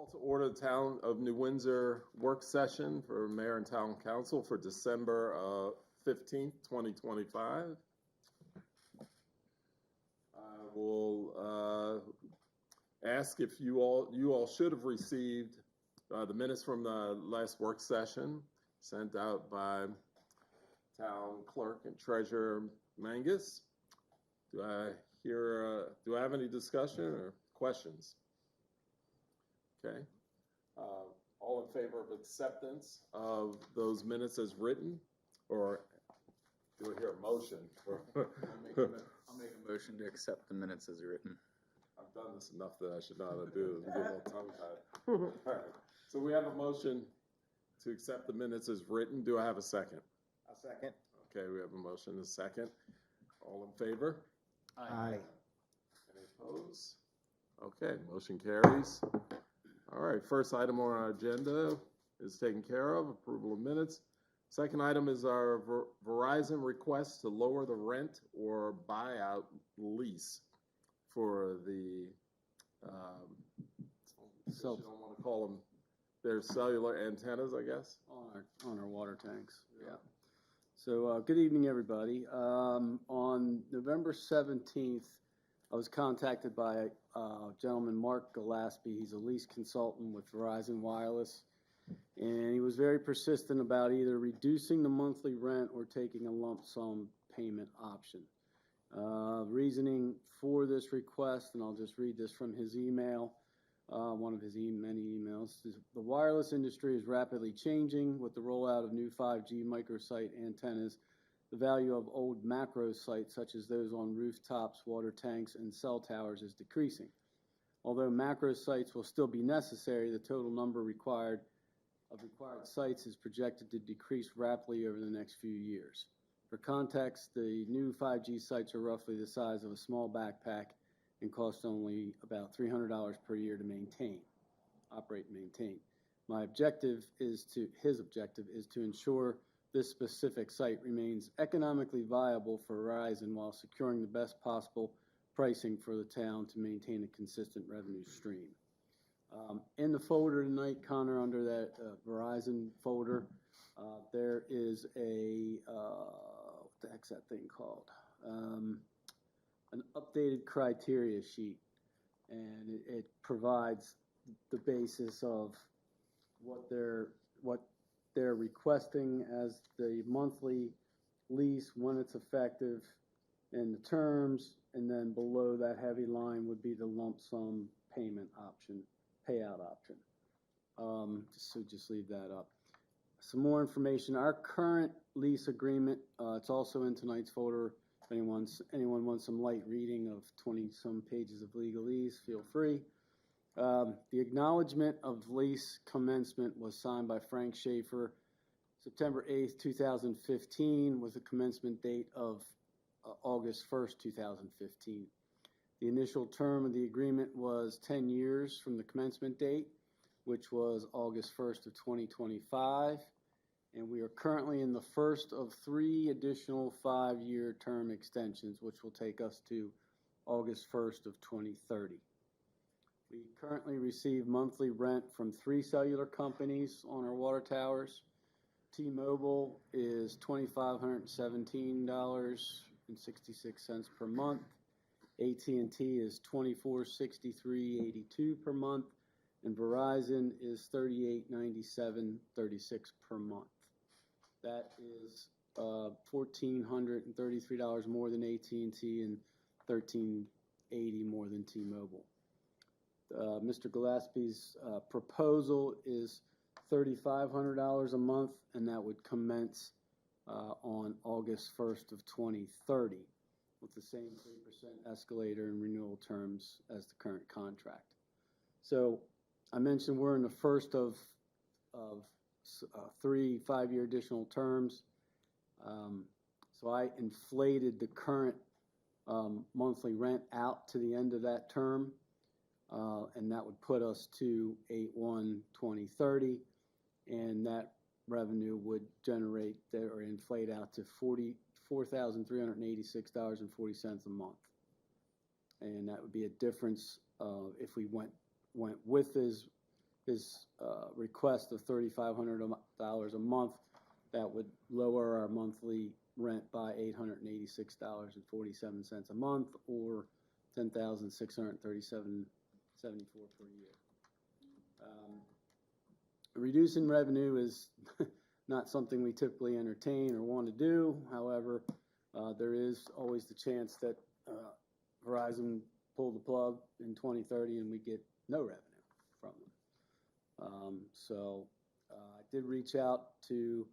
Call to order the Town of New Windsor work session for Mayor and Town Council for December 15th, 2025. I will ask if you all should have received the minutes from the last work session sent out by Town Clerk and Treasurer Mangus. Do I have any discussion or questions? Okay. All in favor of acceptance of those minutes as written, or do I hear a motion? I'll make a motion to accept the minutes as written. I've done this enough that I should know how to do it. Get a little tongue-tied. All right. So we have a motion to accept the minutes as written. Do I have a second? A second. Okay, we have a motion and a second. All in favor? Aye. Any opposed? Okay, motion carries. All right, first item on our agenda is taken care of, approval of minutes. Second item is our Verizon request to lower the rent or buyout lease for the, you don't want to call them, their cellular antennas, I guess? On our water tanks, yeah. So good evening, everybody. On November 17th, I was contacted by gentleman, Mark Gillespie. He's a lease consultant with Verizon Wireless, and he was very persistent about either reducing the monthly rent or taking a lump sum payment option. Reasoning for this request, and I'll just read this from his email, one of his many emails. The wireless industry is rapidly changing with the rollout of new 5G microsite antennas. The value of old macro sites, such as those on rooftops, water tanks, and cell towers, is decreasing. Although macro sites will still be necessary, the total number of required sites is projected to decrease rapidly over the next few years. For context, the new 5G sites are roughly the size of a small backpack and cost only about $300 per year to operate and maintain. His objective is to ensure this specific site remains economically viable for Verizon while securing the best possible pricing for the town to maintain a consistent revenue stream. In the folder tonight, Connor, under that Verizon folder, there is what the heck's that thing called? An updated criteria sheet, and it provides the basis of what they're requesting as the monthly lease, when it's effective, and the terms, and then below that heavy line would be the lump sum payout option. So just leave that up. Some more information. Our current lease agreement, it's also in tonight's folder. If anyone wants some light reading of 20-some pages of legalese, feel free. The acknowledgement of lease commencement was signed by Frank Schaefer September 8th, 2015, with a commencement date of August 1st, 2015. The initial term of the agreement was 10 years from the commencement date, which was August 1st of 2025, and we are currently in the first of 3 additional 5-year term extensions, which will take us to August 1st of 2030. We currently receive monthly rent from 3 cellular companies on our water towers. T-Mobile is $2,517.66 per month. AT&T is $2463.82 per month, and Verizon is $3897.36 per month. That is $1,433 more than AT&T and $1,380 more than T-Mobile. Mr. Gillespie's proposal is $3,500 a month, and that would commence on August 1st of 2030 with the same 3% escalator and renewal terms as the current contract. So I mentioned we're in the first of 3 5-year additional terms. So I inflated the current monthly rent out to the end of that term, and that would put us to 8/1/2030, and that revenue would generate or inflate out to $44,386.40 a month, and that would be a difference if we went with his his request of $3,500 a month. That would lower our monthly rent by $886.47 a month, or $10,637.74 per year. Reducing revenue is not something we typically entertain or want to do. However, there is always the chance that Verizon pull the plug in 2030 and we get no revenue from them. So I did reach out to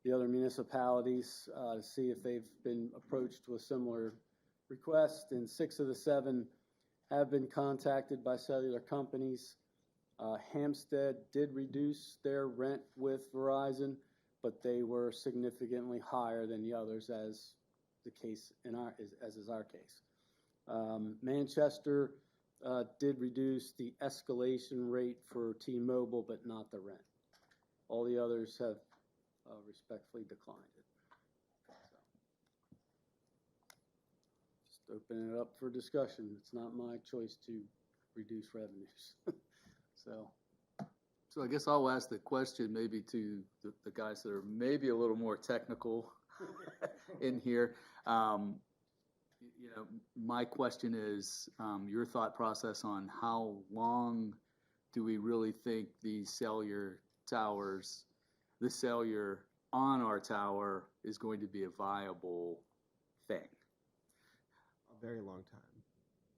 the other municipalities to see if they've been approached with similar requests, and 6 of the 7 have been contacted by cellular companies. Hampstead did reduce their rent with Verizon, but they were significantly higher than the others, as the case as is our case. Manchester did reduce the escalation rate for T-Mobile, but not the rent. All the others have respectfully declined it. So, just open it up for discussion. It's not my choice to reduce revenues. So I guess I'll ask the question maybe to the guys that are maybe a little more technical in here. My question is your thought process on how long do we really think these cellular towers, the cellular on our tower, is going to be a viable thing? A very long time.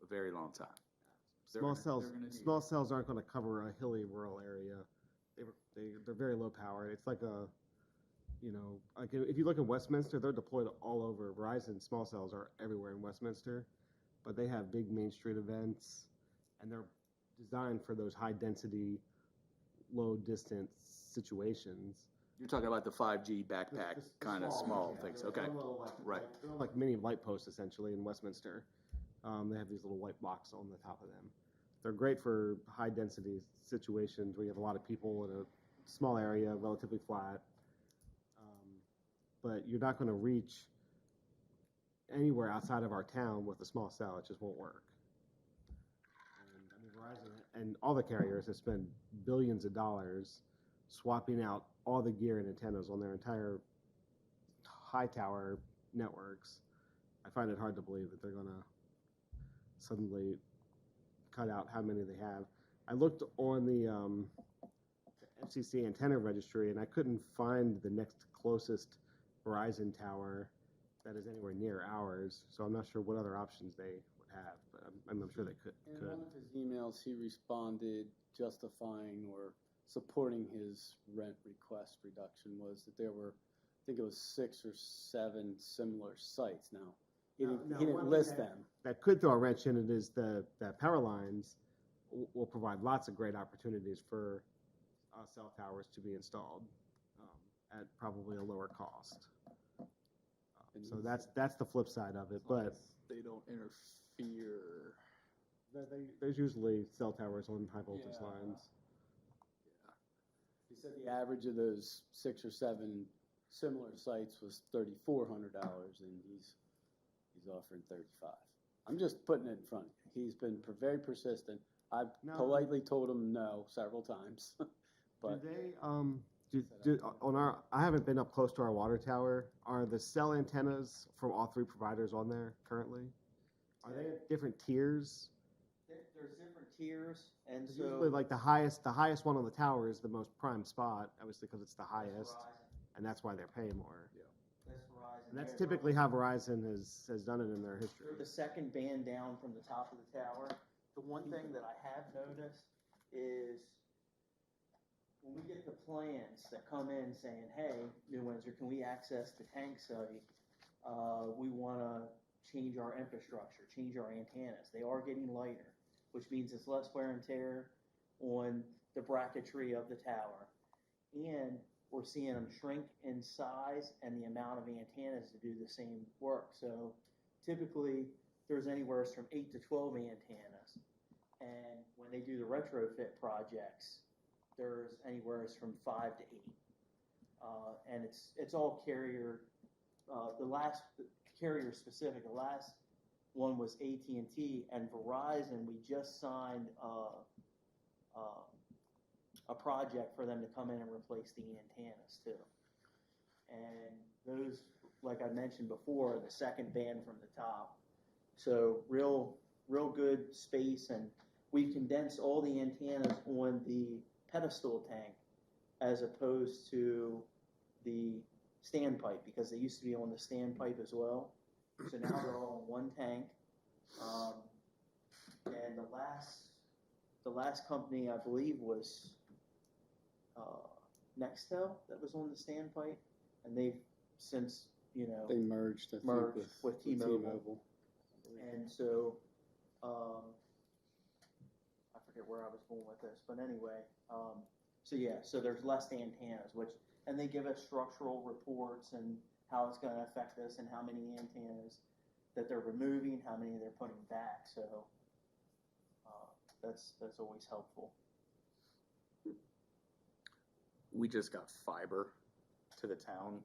A very long time. Small cells aren't going to cover a hilly rural area. They're very low power. It's like like if you look at Westminster, they're deployed all over. Verizon small cells are everywhere in Westminster, but they have big Main Street events, and they're designed for those high density, low distance situations. You're talking about the 5G backpack kind of small things. Okay. Right. They're like mini light posts essentially in Westminster. They have these little white blocks on the top of them. They're great for high density situations where you have a lot of people in a small area, relatively flat. But you're not going to reach anywhere outside of our town with a small cell. It just won't work. And Verizon and all the carriers have spent billions of dollars swapping out all the gear and antennas on their entire high tower networks. I find it hard to believe that they're going to suddenly cut out how many they have. I looked on the FCC antenna registry, and I couldn't find the next closest Verizon tower that is anywhere near ours, so I'm not sure what other options they would have, but I'm sure they could. In one of his emails, he responded justifying or supporting his rent request reduction was that there were, I think it was 6 or 7 similar sites. Now, he didn't list them. That could throw a wrench in it is the power lines will provide lots of great opportunities for cell towers to be installed at probably a lower cost. So that's the flip side of it, but they don't interfere. There's usually cell towers on high voltage lines. Yeah. He said the average of those 6 or 7 similar sites was $3,400, and he's offering $35. I'm just putting it in front of you. He's been very persistent. I've politely told him no several times. But I haven't been up close to our water tower. Are the cell antennas from all 3 providers on there currently? Are they at different tiers? There's different tiers, and so usually like the highest one on the tower is the most prime spot, obviously because it's the highest, and that's why they're paying more. Yeah. That's Verizon. And that's typically how Verizon has done it in their history. They're the second band down from the top of the tower. The one thing that I have noticed is when we get the plans that come in saying, hey, New Windsor, can we access the tank site? We want to change our infrastructure, change our antennas. They are getting lighter, which means it's less wear and tear on the bracketry of the tower. And we're seeing them shrink in size and the amount of antennas to do the same work. So typically there's anywhere from 8 to 12 antennas. And when they do the retrofit projects, there's anywhere from 5 to 8. And it's all carrier, the last carrier specific. The last one was AT&T, and Verizon. We just signed a project for them to come in and replace the antennas too. And those, like I mentioned before, are the second band from the top. So real good space, and we've condensed all the antennas on the pedestal tank as opposed to the standpipe, because they used to be on the standpipe as well. So now they're all in one tank. And the last company I believe was Nextel that was on the standpipe, and they've since They merged, I think, merged with T-Mobile. T-Mobile. And so I forget where I was going with this, but anyway, so there's less antennas, and they give us structural reports and how it's going to affect us and how many antennas that they're removing, how many they're putting back. So that's always helpful. We just got fiber to the town.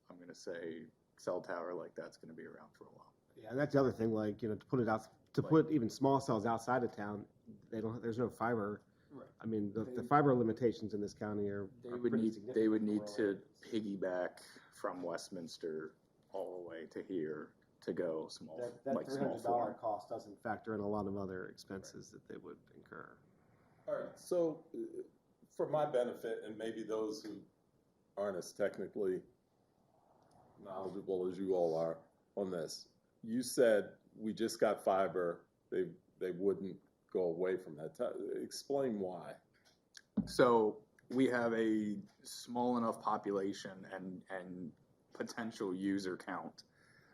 I'm going to say cell tower like that's going to be around for a while. Yeah, that's the other thing. Like, to put it out, put even small cells outside of town, there's no fiber. Right. I mean, the fiber limitations in this county are pretty significant. They would need to piggyback from Westminster all the way to here to go small, That like small form. $300 cost doesn't factor in a lot of other expenses that they would incur. All right, so for my benefit, and maybe those who aren't as technically knowledgeable as you all are on this, you said we just got fiber, they wouldn't go away from that. Explain why. So we have a small enough population and potential user count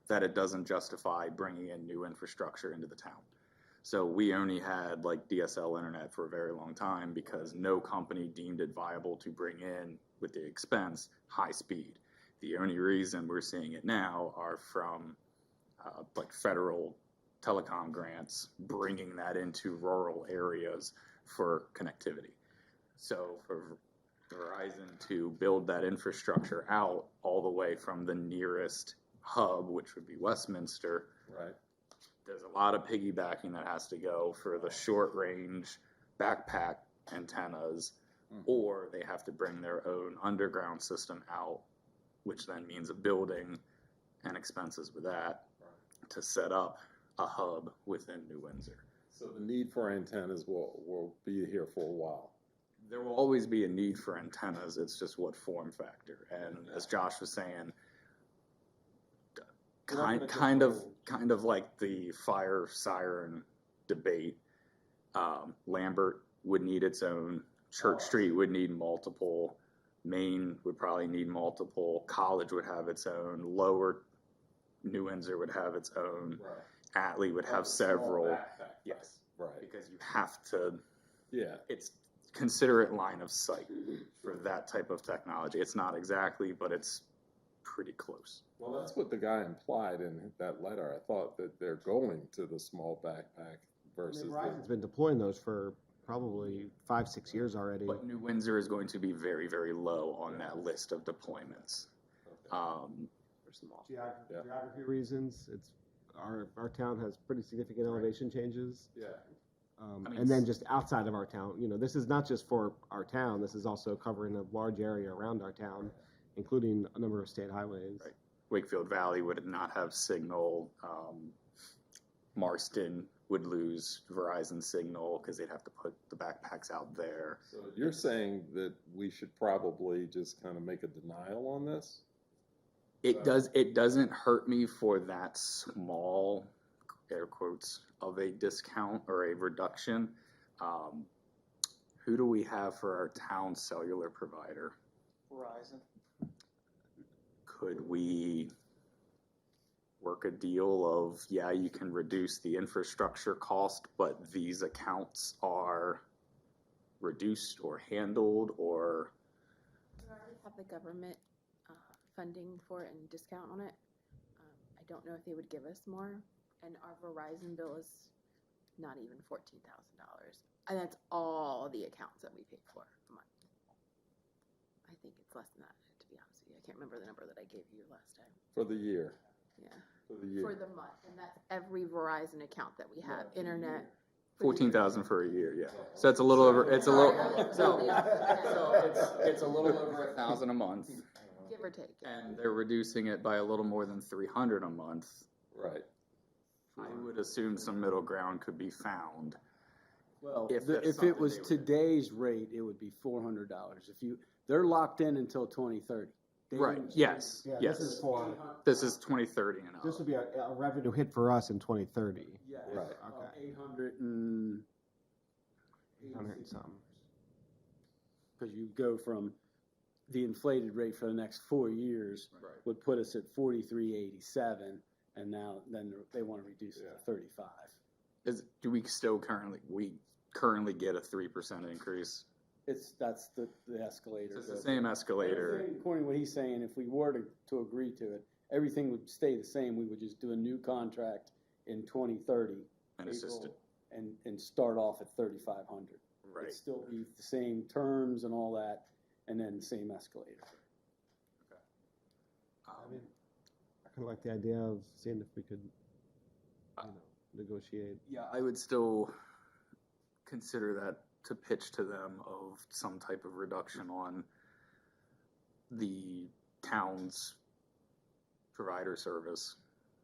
that it doesn't justify bringing in new infrastructure into the town. So we only had like DSL internet for a very long time because no company deemed it viable to bring in, with the expense, high speed. The only reason we're seeing it now are from like federal telecom grants bringing that into rural areas for connectivity. So for Verizon to build that infrastructure out all the way from the nearest hub, which would be Westminster, Right. there's a lot of piggybacking that has to go for the short range backpack antennas, or they have to bring their own underground system out, which then means a building and expenses with that to set up a hub within New Windsor. So the need for antennas will be here for a while. There will always be a need for antennas. It's just what form factor. And as Josh was saying, kind of like the fire siren debate. Lambert would need its own. Church Street would need multiple. Maine would probably need multiple. College would have its own. Lower New Windsor would have its own. Right. Atlee would have several. Yes. Right. Because you have to. Yeah. It's considerate line of sight for that type of technology. It's not exactly, but it's pretty close. Well, that's what the guy implied in that letter. I thought that they're going to the small backpack versus Verizon's been deploying those for probably 5-6 years already. But New Windsor is going to be very, very low on that list of deployments. Geography reasons, it's our town has pretty significant elevation changes. Yeah. And then just outside of our town, this is not just for our town. This is also covering a large area around our town, including a number of state highways. Right. Wakefield Valley would not have signal. Marston would lose Verizon signal because they'd have to put the backpacks out there. So you're saying that we should probably just kind of make a denial on this? It doesn't hurt me for that small, air quotes, of a discount or a reduction. Who do we have for our town cellular provider? Verizon. Could we work a deal of, yeah, you can reduce the infrastructure cost, but these accounts are reduced or handled, or? We already have the government funding for it and discount on it. I don't know if they would give us more, and our Verizon bill is not even $14,000, and that's all the accounts that we pay for a month. I think it's less than that, to be honest with you. I can't remember the number that I gave you last time. For the year? Yeah. For the year. For the month, and that's every Verizon account that we have, internet, 14,000 for a year, yeah. So it's a little over, it's a little, it's a little over 1,000 a month. Give or take. And they're reducing it by a little more than 300 a month. Right. I would assume some middle ground could be found. Well, If that's if something it was they would- today's rate, it would be $400. They're locked in until 2030. They Right, didn't- yes, Yeah, yes. this is for, This is 2030 and this up. would be a revenue hit for us in 2030. Yeah, Right. Okay. 800 and 800 and something. because you go from the inflated rate for the next 4 years Right. would put us at 43.87, and now then they want to reduce it to 35. Do we still currently get a 3% increase? That's the escalator. It's the same escalator. Everything, according to what he's saying, if we were to agree to it, everything would stay the same. We would just do a new contract in 2030, And it's just, April, and start off at 3,500. right. It'd still be the same terms and all that, and then the same escalator. I kind of like the idea of seeing if we could, negotiate. Yeah, I would still consider that to pitch to them of some type of reduction on the town's provider service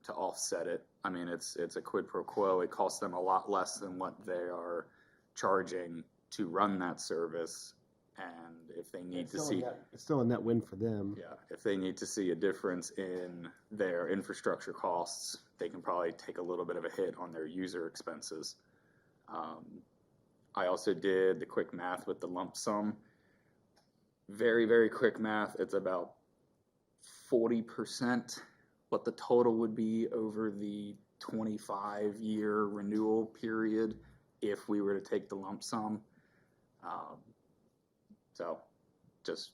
to offset it. I mean, it's a quid pro quo. It costs them a lot less than what they are charging to run that service. And if they need to see, It's still a net win for them. yeah, if they need to see a difference in their infrastructure costs, they can probably take a little bit of a hit on their user expenses. I also did the quick math with the lump sum. Very, very quick math. It's about 40% what the total would be over the 25-year renewal period if we were to take the lump sum. So just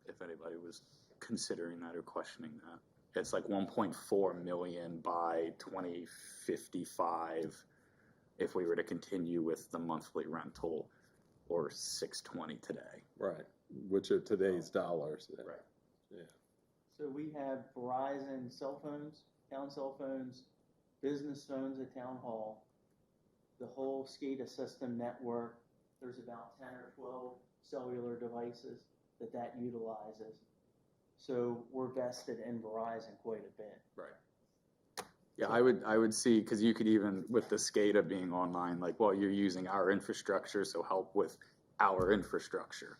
if anybody was considering that or questioning that. It's like 1.4 million by 2055 if we were to continue with the monthly rental, or $620 today. Right, which are today's dollars. Right. Yeah. So we have Verizon cell phones, town cell phones, business phones at town hall, the whole SCADA system network. There's about 10 or 12 cellular devices that utilizes. So we're vested in Verizon quite a bit. Right. Yeah, I would see, because you could even, with the SCADA being online, like, well, you're using our infrastructure, so help with our infrastructure.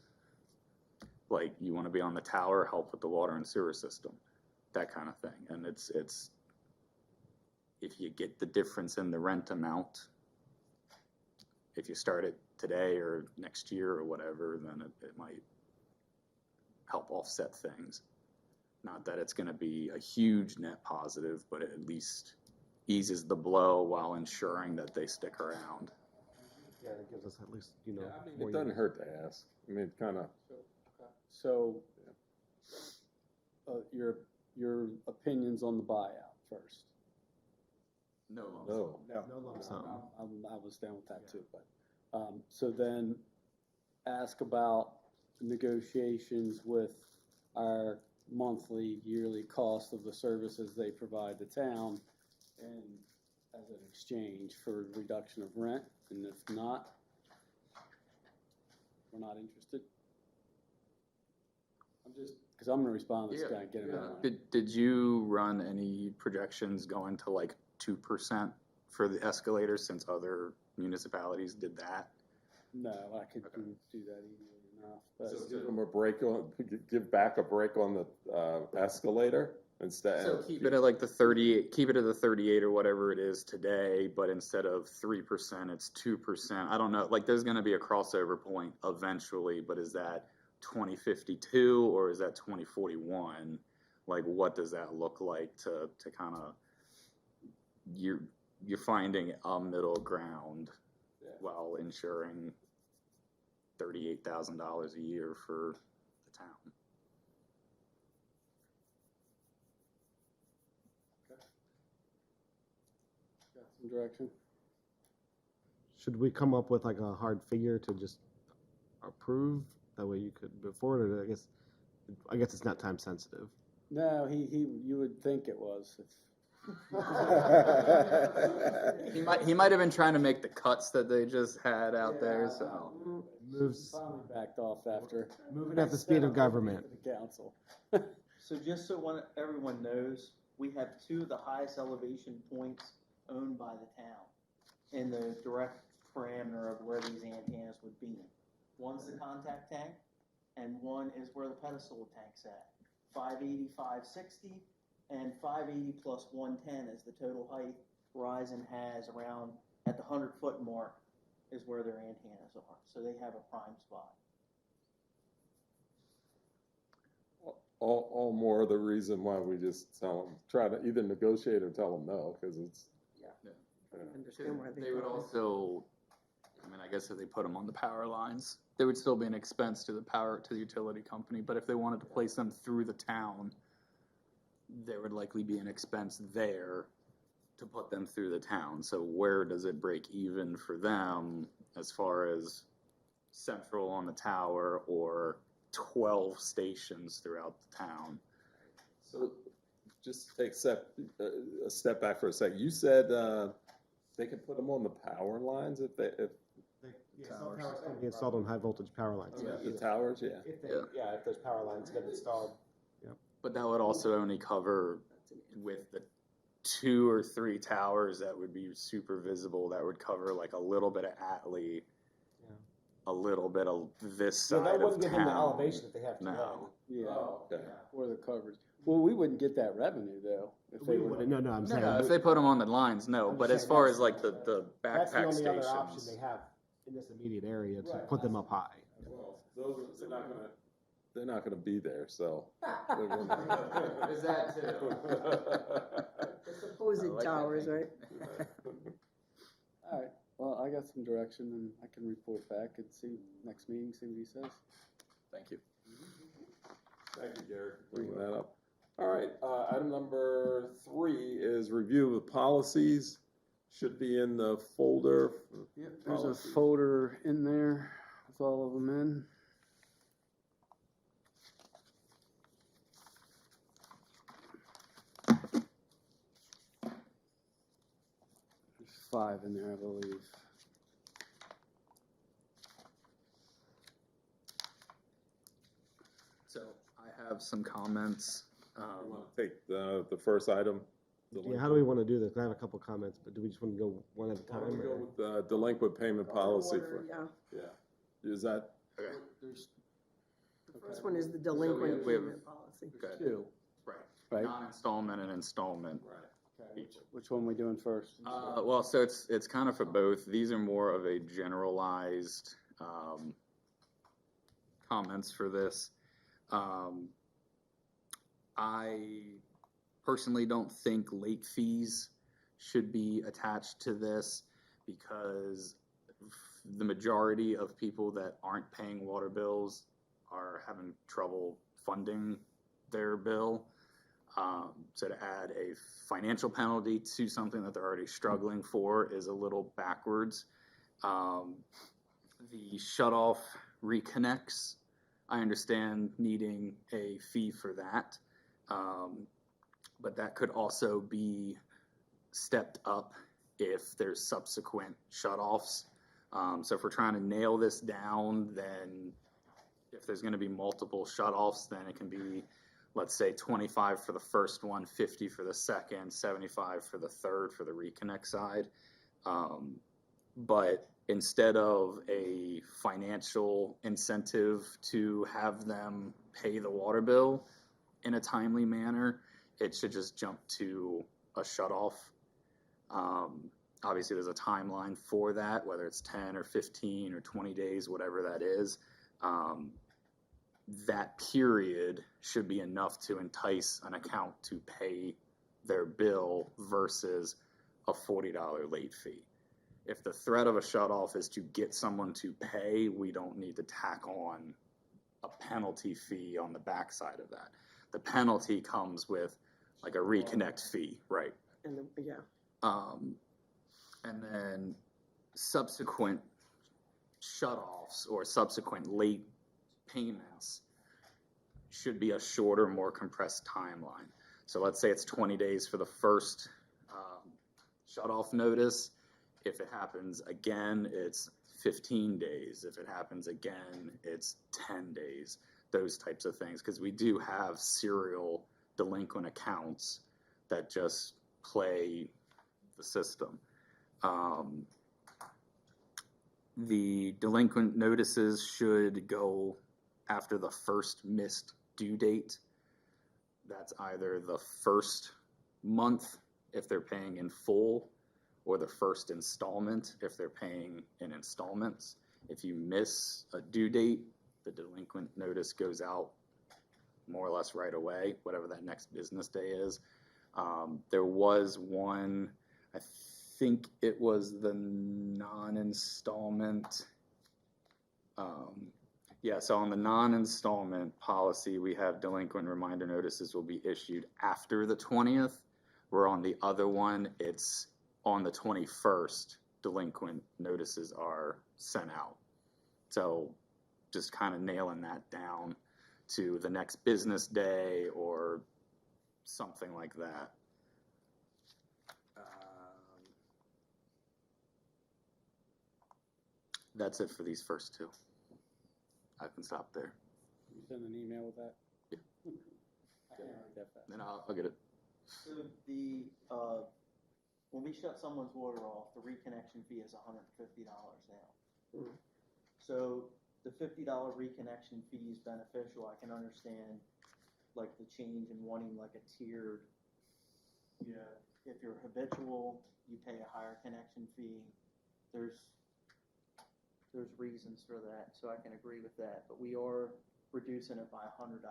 Like, you want to be on the tower, help with the water and sewer system, that kind of thing. And it's if you get the difference in the rent amount, if you start it today or next year or whatever, then it might help offset things. Not that it's going to be a huge net positive, but it at least eases the blow while ensuring that they stick around. Yeah, it gives us at least, Yeah, I mean, 4 it doesn't years. hurt to ask. I mean, kind of. So, your opinions on the buyout first. No. No. No lump sum. I was down with that too, but, so then ask about negotiations with our monthly, yearly cost of the services they provide the town, and as an exchange for reduction of rent, and if not, we're not interested. Because I'm gonna respond to this guy and get him out. Did you run any projections going to like 2% for the escalator, since other municipalities did that? No, I could do that easily enough, but. So give them a break on, give back a break on the escalator instead. So keep it at like the 38, keep it at the 38 or whatever it is today, but instead of 3%, it's 2%. I don't know, like there's gonna be a crossover point eventually, but is that 2052 or is that 2041? Like, what does that look like to kind of, you're finding a middle ground while ensuring $38,000 a year for the town. Got some direction? Should we come up with like a hard figure to just approve? That way you could move forward, or I guess it's not time sensitive. No, you would think it was. He might have been trying to make the cuts that they just had out there, so. Moves, Finally backed off after. moving at the speed of government. The council. So just so everyone knows, we have two of the highest elevation points owned by the town in the direct parameter of where these antennas would be. One's the contact tank, and one is where the pedestal tank's at. 580, 560, and 580 plus 110 is the total height Verizon has around at the 100-foot mark is where their antennas are. So they have a prime spot. All more the reason why we just tell them, try to either negotiate or tell them no, because it's. Understand why They would also, I mean, I guess if they put them on the power lines, there would still be an expense to the utility company, but if they wanted to place them through the town, there would likely be an expense there to put them through the town. So where does it break even for them as far as central on the tower or 12 stations throughout the town? So just take a step back for a second. You said they could put them on the power lines if Towers can be installed on high voltage power lines. the towers, yeah. If those power lines get installed. But that would also only cover with the 2 or 3 towers that would be super visible. That would cover like a little bit of Atlee, a little bit of this side of town. that they have No. Yeah, Okay. for the coverage. Well, we wouldn't get that revenue though, if they were. No, I'm saying. No, if they put them on the lines, no. I'm But just as saying far that's- as like the That's the backpack only other option stations, they have in this immediate area to put them up high. Well, they're not gonna be there, so. Is that too? The supposed like that towers, thing. right? All right, well, I got some direction and I can report back and see, next meeting, see what he says. Thank you. Thank you, Gary, for bringing that up. All right, item number 3 is review of policies. Should be in the folder. Yep, there's a Policies. folder in there with all of them in. There's 5 in there, I believe. So I have some comments. You wanna take the first item? Yeah, how do we want to do this? I have a couple comments, but do we just want to go one at a Why don't we time? go or- with the delinquent payment policy for, Yeah, yeah. Is that, Okay. There's the first one is the delinquent we have- payment policy. Okay. 2, Right. right? Non-installment and installment. Okay. Which one we doing first? Well, so it's kind of for both. These are more of a generalized comments for this. I personally don't think late fees should be attached to this because the majority of people that aren't paying water bills are having trouble funding their bill. So to add a financial penalty to something that they're already struggling for is a little backwards. The shut-off reconnects, I understand needing a fee for that. But that could also be stepped up if there's subsequent shutoffs. So if we're trying to nail this down, then if there's going to be multiple shutoffs, then it can be, let's say, 25 for the first one, 50 for the second, 75 for the third for the reconnect side. But instead of a financial incentive to have them pay the water bill in a timely manner, it should just jump to a shutoff. Obviously, there's a timeline for that, whether it's 10 or 15 or 20 days, whatever that is. That period should be enough to entice an account to pay their bill versus a $40 late fee. If the threat of a shutoff is to get someone to pay, we don't need to tack on a penalty fee on the backside of that. The penalty comes with like a reconnect fee, right? And, yeah, And then subsequent shutoffs or subsequent late payments should be a shorter, more compressed timeline. So let's say it's 20 days for the first shut-off notice. If it happens again, it's 15 days. If it happens again, it's 10 days. Those types of things, because we do have serial delinquent accounts that just play the system. The delinquent notices should go after the first missed due date. That's either the first month if they're paying in full, or the first installment if they're paying in installments. If you miss a due date, the delinquent notice goes out more or less right away, whatever that next business day is. There was one, I think it was the non-installment. Yeah, so on the non-installment policy, we have delinquent reminder notices will be issued after the 20th, where on the other one, it's on the 21st, delinquent notices are sent out. So just kind of nailing that down to the next business day or something like that. That's it for these first two. I can stop there. You send an email with that? Yeah. I can't read that fast. Then I'll get it. So the, when we shut someone's water off, the reconnection fee is $150 now. Mm. So the $50 reconnection fee is beneficial. I can understand like the change in wanting like a tiered, you know, if you're habitual, you pay a higher connection fee. There's reasons for that, so I can agree with that, but we are reducing it by $100.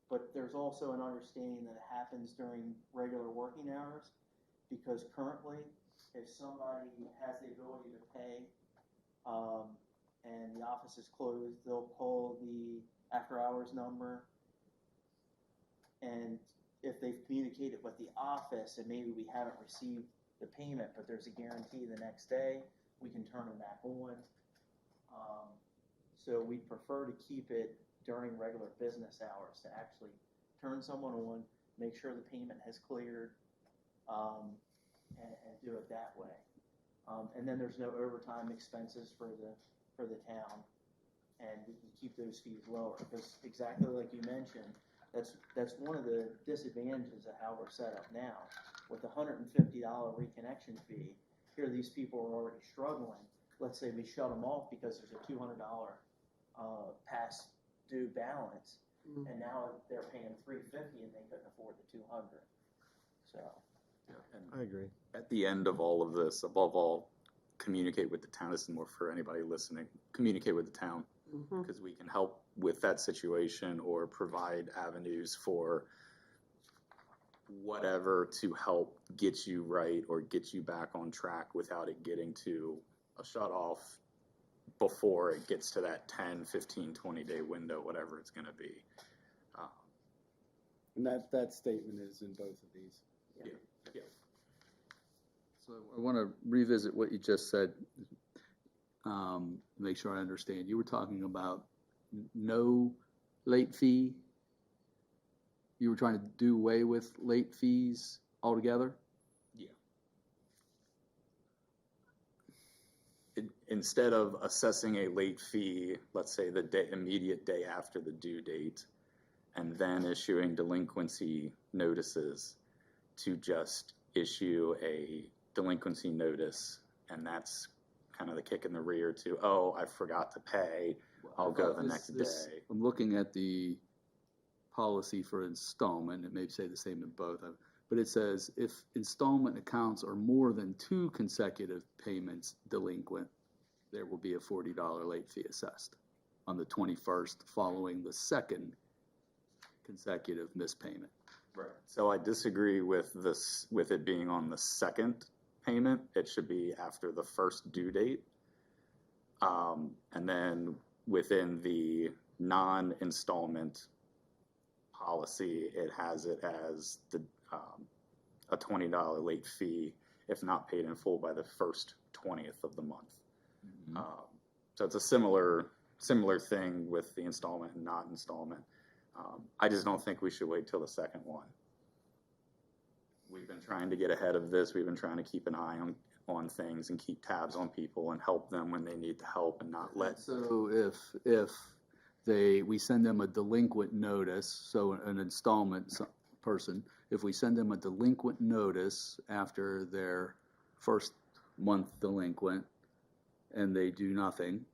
But there's also an understanding that it happens during regular working hours, because currently, if somebody has the ability to pay, and the office is closed, they'll call the after-hours number, and if they've communicated with the office and maybe we haven't received the payment, but there's a guarantee the next day, we can turn them back on. So we prefer to keep it during regular business hours, to actually turn someone on, make sure the payment has cleared, and do it that way. And then there's no overtime expenses for the town, and we can keep those fees lower, because exactly like you mentioned, that's one of the disadvantages of how we're set up now. With the $150 reconnection fee, here these people are already struggling. Let's say we shut them off because there's a $200 past due balance, and now they're paying $350 and they couldn't afford the $200. So. I agree. At the end of all of this, above all, communicate with the town. This is more for anybody listening. Communicate with the town, because we can help with that situation or provide avenues for whatever to help get you right or get you back on track without it getting to a shut off before it gets to that 10, 15, 20-day window, whatever it's going to be. And that statement is in both of these. Yeah. Yeah. So I want to revisit what you just said, make sure I understand. You were talking about no late fee. You were trying to do away with late fees altogether? Yeah. Instead of assessing a late fee, let's say the immediate day after the due date, and then issuing delinquency notices, to just issue a delinquency notice, and that's kind of the kick in the rear to, oh, I forgot to pay, I'll go the next day. I'm looking at the policy for installment. It may say the same in both, but it says if installment accounts are more than 2 consecutive payments delinquent, there will be a $40 late fee assessed on the 21st following the second consecutive missed payment. Right. So I disagree with this, with it being on the second payment. It should be after the first due date. And then within the non-installment policy, it has it as the a $20 late fee if not paid in full by the first 20th of the month. So it's a similar thing with the installment and not installment. I just don't think we should wait till the second one. We've been trying to get ahead of this. We've been trying to keep an eye on things and keep tabs on people and help them when they need the help and not let. So if we send them a delinquent notice, so an installment person, if we send them a delinquent notice after their first month delinquent and they do nothing,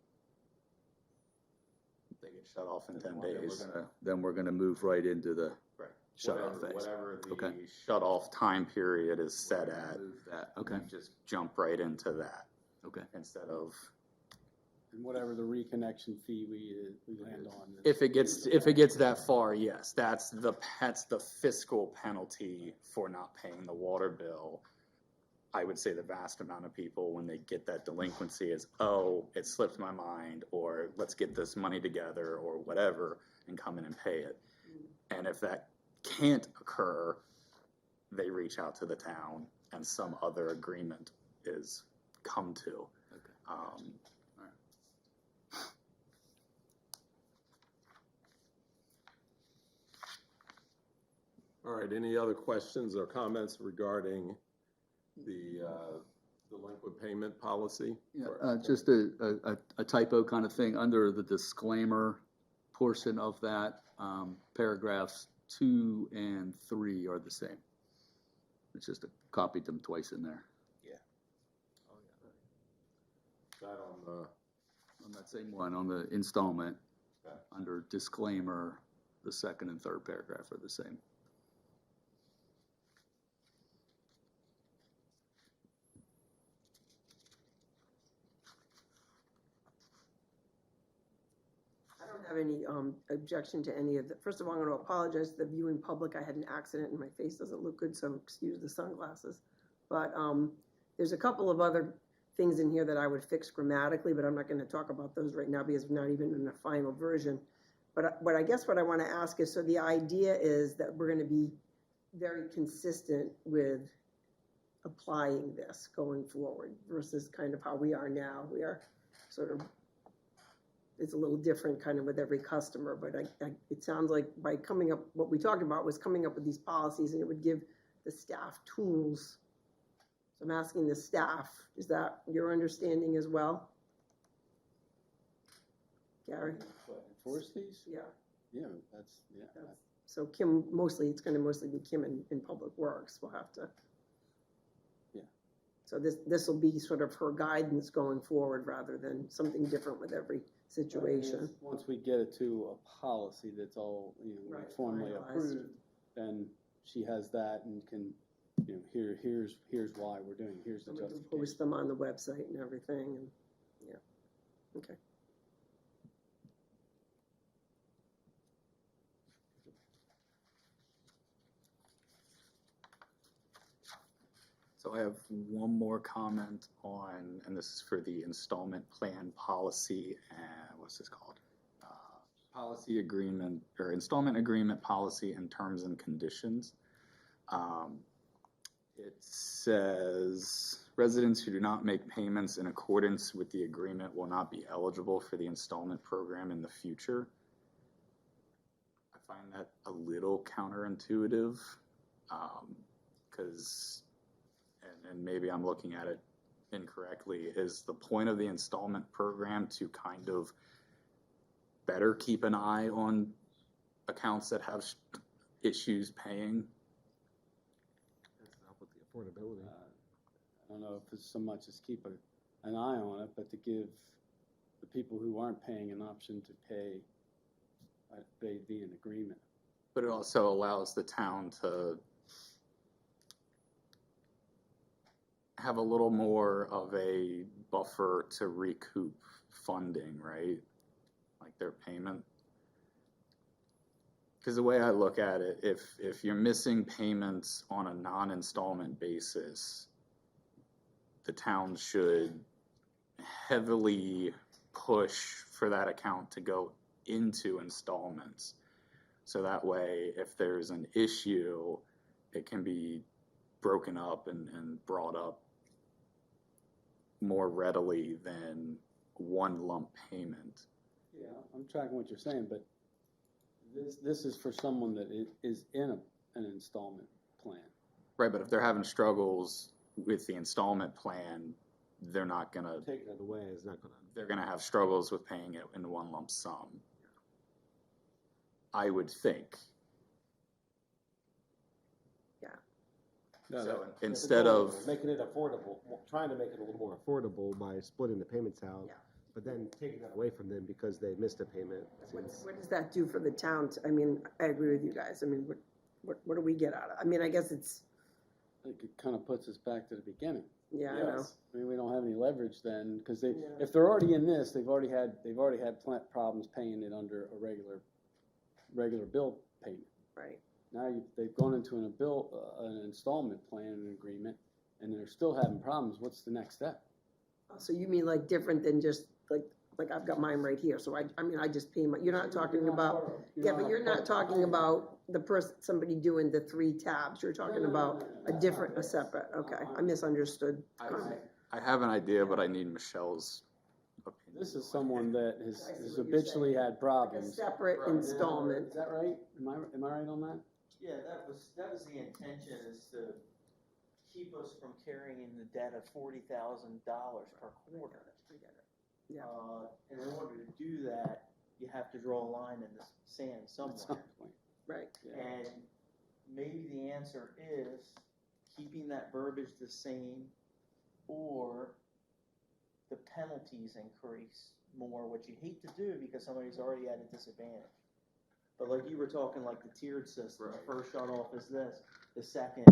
They get shut off in 10 days. then we're gonna move right into the Right. shut-off phase. Whatever the Okay. shut-off time period is set at, Move that, okay, we just jump right into that okay. instead of, And whatever the reconnection fee we land on. if it gets that far, yes, that's the fiscal penalty for not paying the water bill. I would say the vast amount of people, when they get that delinquency, is, oh, it slipped my mind, or let's get this money together, or whatever, and come in and pay it. And if that can't occur, they reach out to the town, and some other agreement is come to. Okay. All right, any other questions or comments regarding the delinquent payment policy? Yeah, just a typo kind of thing, under the disclaimer portion of that, paragraphs 2 and 3 are the same. It's just copied them twice in there. That On that same one, on the installment, Okay. under disclaimer, the second and third paragraph are the same. I don't have any objection to any of the, first of all, I'm going to apologize to the viewing public. I had an accident and my face doesn't look good, so excuse the sunglasses. But there's a couple of other things in here that I would fix grammatically, but I'm not going to talk about those right now because we're not even in the final version. But I guess what I want to ask is, so the idea is that we're going to be very consistent with applying this going forward versus kind of how we are now. We are sort of, it's a little different kind of with every customer, but it sounds like by coming up, what we talked about was coming up with these policies, and it would give the staff tools. So I'm asking the staff, is that your understanding as well? Gary? Enforce these? Yeah. Yeah, yeah. So Kim, it's gonna mostly be Kim in Public Works. We'll have to. Yeah. So this will be sort of her guidance going forward rather than something different with every situation. Once we get it to a policy that's all, Right, formally finalized. approved, then she has that and can, here's why we're doing, here's the So we can justification. post them on the website and everything, and, yeah, okay. So I have one more comment on, and this is for the installment plan policy, and what's this called? Policy agreement, or installment agreement policy and terms and conditions. It says residents who do not make payments in accordance with the agreement will not be eligible for the installment program in the future. I find that a little counterintuitive, because and maybe I'm looking at it incorrectly, is the point of the installment program to kind of better keep an eye on accounts that have issues paying? That's to help with the affordability. I don't know if it's so much as keep an eye on it, but to give the people who aren't paying an option to pay via an agreement. But it also allows the town to have a little more of a buffer to recoup funding, right? Like their payment. Because the way I look at it, if you're missing payments on a non-installment basis, the town should heavily push for that account to go into installments. So that way, if there's an issue, it can be broken up and brought up more readily than one lump payment. Yeah, I'm tracking what you're saying, but This is for someone that is in an installment plan. Right, but if they're having struggles with the installment plan, they're not gonna, Taking it away is not gonna. they're gonna have struggles with paying it in one lump sum. I would think. No, So that- instead of, Making it affordable, trying to make it a little more affordable by splitting the payments out, Yeah. but then taking that away from them because they missed a payment. seems- What does that do for the town? I mean, I agree with you guys. I mean, what do we get out of it? I mean, I guess it's, It kind of puts us back to the beginning. yeah, I know. Yes. I mean, we don't have any leverage then, because Yeah. if they're already in this, they've already had problems paying it under a regular bill payment. Right. Now they've gone into an installment plan and agreement, and they're still having problems. What's the next step? So you mean like different than just like I've got mine right here. So I mean, I just pay my, you're not talking about, yeah, but you're not talking about the person, somebody doing the 3 tabs. You're talking about a separate, okay. I misunderstood. I have an idea, but I need Michelle's opinion. This is someone that has I see what you're habitually saying. had Like a problems. separate installment. Is that right? Am I right on that? Yeah, that was the intention, is to keep us from carrying the debt of $40,000 per quarter. I get it. Yeah. And in order to do that, you have to draw a line in the sand At some somewhere. point. Right. Yeah. And maybe the answer is keeping that verbiage the same, or the penalties increase more, which you hate to do because somebody's already at a disadvantage. But like you were talking, like the tiered system, the first shut off is this, the second.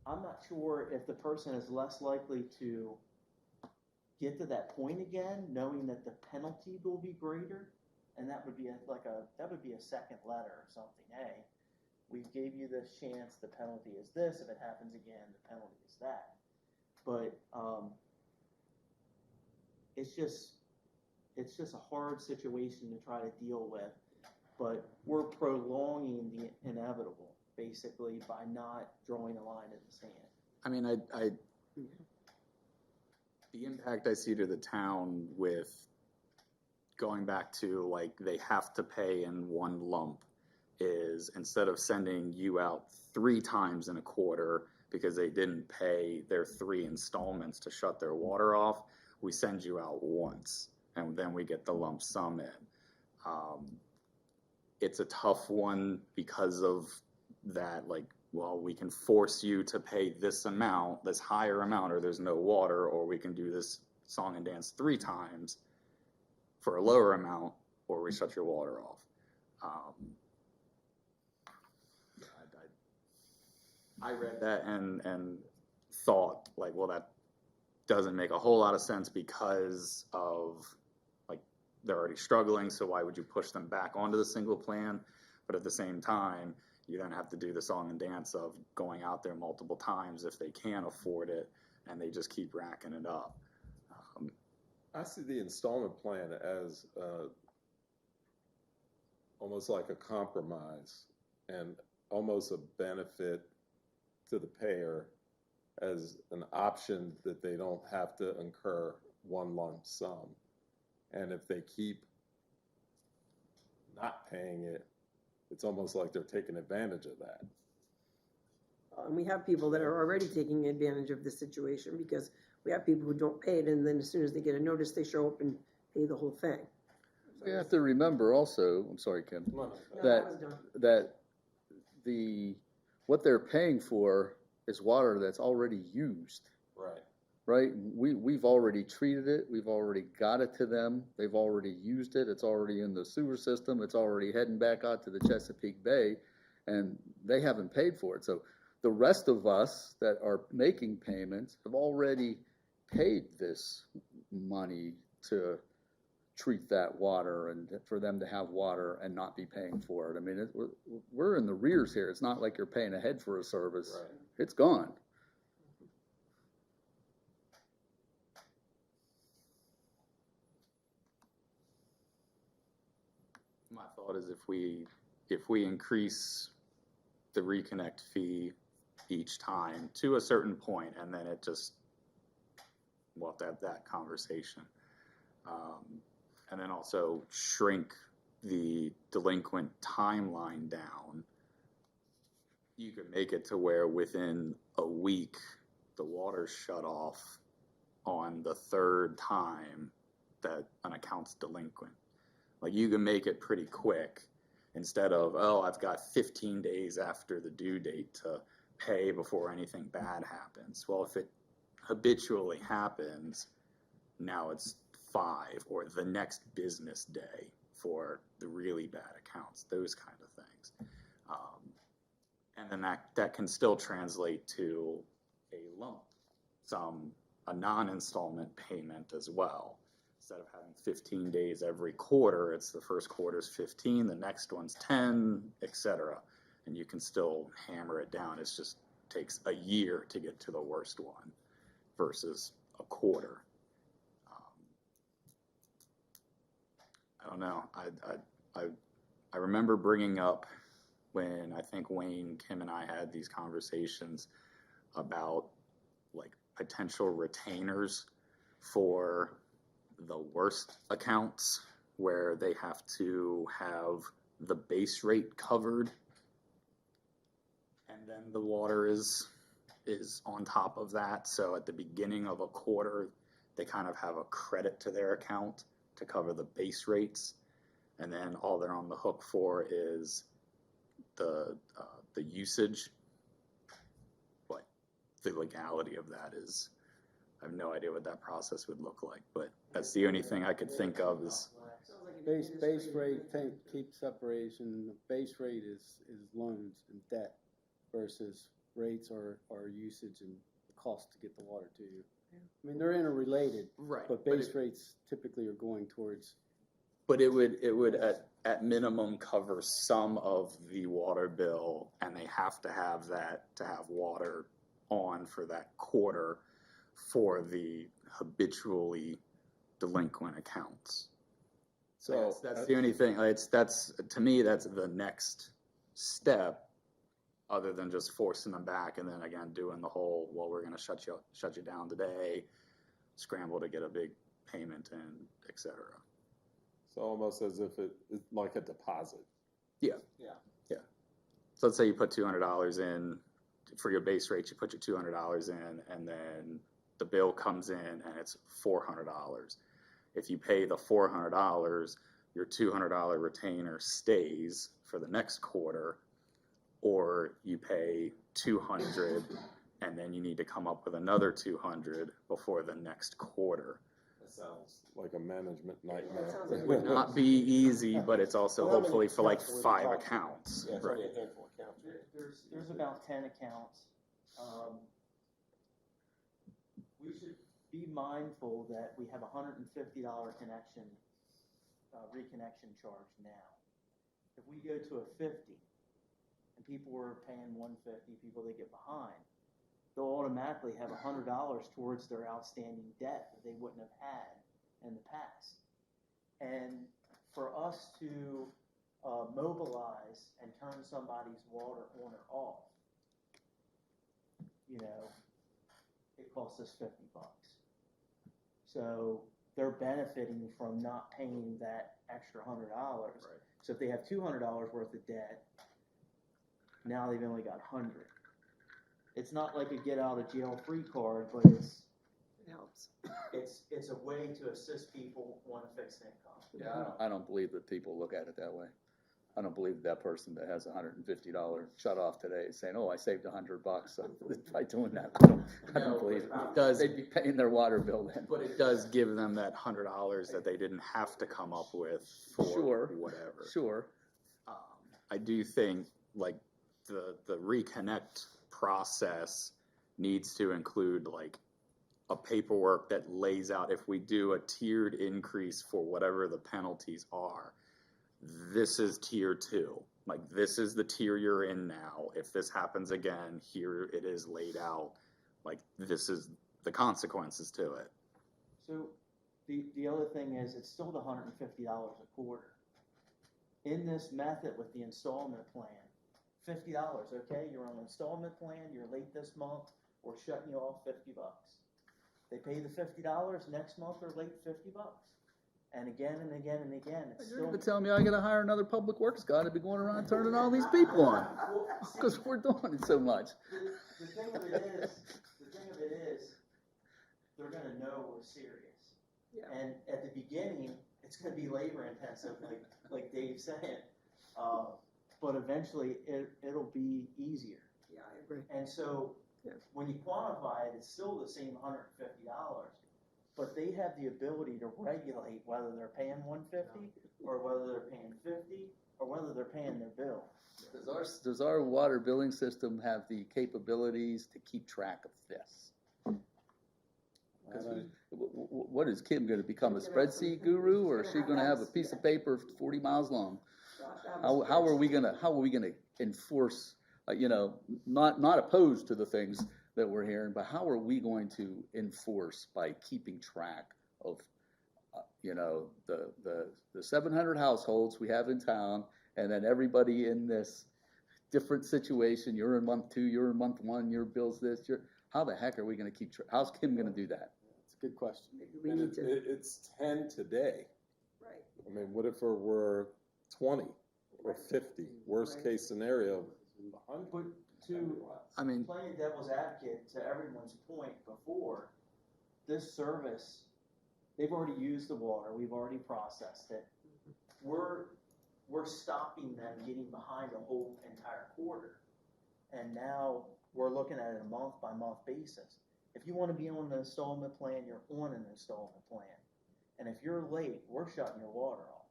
I'm not sure if the person is less likely to get to that point again, knowing that the penalty will be greater, and that would be a second letter or something. Hey, we gave you this chance. The penalty is this. If it happens again, the penalty is that. But it's just a hard situation to try to deal with. But we're prolonging the inevitable, basically, by not drawing a line in the sand. I mean, the impact I see to the town with going back to like they have to pay in one lump is, instead of sending you out 3 times in a quarter because they didn't pay their 3 installments to shut their water off, we send you out once and then we get the lump sum in. It's a tough one because of that, like, well, we can force you to pay this amount, this higher amount, or there's no water, or we can do this song and dance 3 times for a lower amount, or we shut your water off. I read that and thought, like, well, that doesn't make a whole lot of sense because of, like, they're already struggling, so why would you push them back onto the single plan? But at the same time, you then have to do the song and dance of going out there multiple times if they can't afford it, and they just keep racking it up. I see the installment plan as almost like a compromise and almost a benefit to the payer as an option that they don't have to incur one lump sum. And if they keep not paying it, it's almost like they're taking advantage of that. And we have people that are already taking advantage of this situation because we have people who don't pay it, and then as soon as they get a notice, they show up and pay the whole thing. You have to remember also, I'm sorry, Kim, No, that- was done. that what they're paying for is water that's already used, Right. right? We've already treated it, we've already got it to them, they've already used it, it's already in the sewer system, it's already heading back out to the Chesapeake Bay, and they haven't paid for it. So the rest of us that are making payments have already paid this money to treat that water and for them to have water and not be paying for it. I mean, we're in the rears here. It's not like you're paying ahead for a service. Right. It's gone. My thought is if we increase the reconnect fee each time to a certain point, and then it just, we'll have to have that conversation. And then also shrink the delinquent timeline down, you could make it to where within a week, the water's shut off on the third time that an account's delinquent. Like, you can make it pretty quick instead of, oh, I've got 15 days after the due date to pay before anything bad happens. Well, if it habitually happens, now it's 5 or the next business day for the really bad accounts, those kind of things. And then that can still translate to a loan, a non-installment payment as well. Instead of having 15 days every quarter, it's the first quarter's 15, the next one's 10, etc. And you can still hammer it down. It just takes a year to get to the worst one versus a quarter. I don't know. I remember bringing up when I think Wayne, Kim, and I had these conversations about like potential retainers for the worst accounts where they have to have the base rate covered and then the water is on top of that. So at the beginning of a quarter, they kind of have a credit to their account to cover the base rates, and then all they're on the hook for is the usage. But the legality of that is, I have no idea what that process would look like. But that's the only thing I could think of is Base rate, keep separation. Base rate is loans and debt versus rates or usage and the cost to get the water to you. I mean, they're interrelated, right. but base rates typically are going towards. But it would at minimum cover some of the water bill, and they have to have that to have water on for that quarter for the habitually delinquent accounts. So that's the only thing. That's to me, that's the next step, other than just forcing them back and then again doing the whole, well, we're going to shut you down today, scramble to get a big payment in, etc. So almost as if it's like a deposit. Yeah. So let's say you put $200 in for your base rate. You put your $200 in, and then the bill comes in and it's $400. If you pay the $400, your $200 retainer stays for the next quarter, or you pay $200 and then you need to come up with another $200 before the next quarter. That sounds like a management nightmare. It would not be easy, but it's also hopefully for like 5 accounts. Yeah, it's only a handful of accounts. There's about 10 accounts. We should be mindful that we have a $150 connection, reconnection charge now. If we go to a 50, and people were paying 150, people that get behind, they'll automatically have $100 towards their outstanding debt that they wouldn't have had in the past. And for us to mobilize and turn somebody's water on or off, it costs us $50. So they're benefiting from not paying that extra $100. Right. So if they have $200 worth of debt, now they've only got 100. It's not like a get out of jail free card, but it helps. It's a way to assist people on a fixed income. Yeah, I don't believe that people look at it that way. I don't believe that person that has $150 shut off today is saying, "Oh, I saved $100 by doing that." I don't believe it. It does. They'd be paying their water bill then. But it does give them that $100 that they didn't have to come up with for whatever. Sure. I do think like the reconnect process needs to include like a paperwork that lays out, if we do a tiered increase for whatever the penalties are, this is tier 2. Like, this is the tier you're in now. If this happens again, here it is laid out. Like, this is the consequences to it. So the other thing is, it's still the $150 a quarter. In this method with the installment plan, $50, okay? You're on an installment plan, you're late this month, we're shutting you off $50. They pay the $50, next month they're late $50. and again and again and again. It's You're still. gonna tell me I gotta hire another public works guy to be going around turning all these people on, Well, see, because we're doing it so much. the thing of it is, they're gonna know we're serious. Yeah. And at the beginning, it's gonna be labor intensive, like Dave's saying. But eventually, it'll be easier. Yeah, I agree. And so, Yeah. when you quantify it, it's still the same $150, but they have the ability to regulate whether they're paying $150 or whether they're paying $50 or whether they're paying their bill. Does our water billing system have the capabilities to keep track of this? 'Cause what is Kim gonna become, a spreadsheet guru, or is she gonna have a piece of paper 40 miles long? How are we gonna enforce, not opposed to the things that we're hearing, but how are we going to enforce by keeping track of, the 700 households we have in town, and then everybody in this different situation, you're in month 2, you're in month 1, your bill's this, how the heck are we gonna keep how's Kim gonna do that? That's a good question. Maybe we And need to, it's 10 today. right. I mean, what if it were 20 or 50? Worst Right. case scenario, But 100. to I mean, playing devil's advocate to everyone's point before, this service, they've already used the water, we've already processed it. We're stopping them getting behind a whole entire quarter. And now we're looking at it a month by month basis. If you wanna be on the installment plan, you're on an installment plan. And if you're late, we're shutting your water off.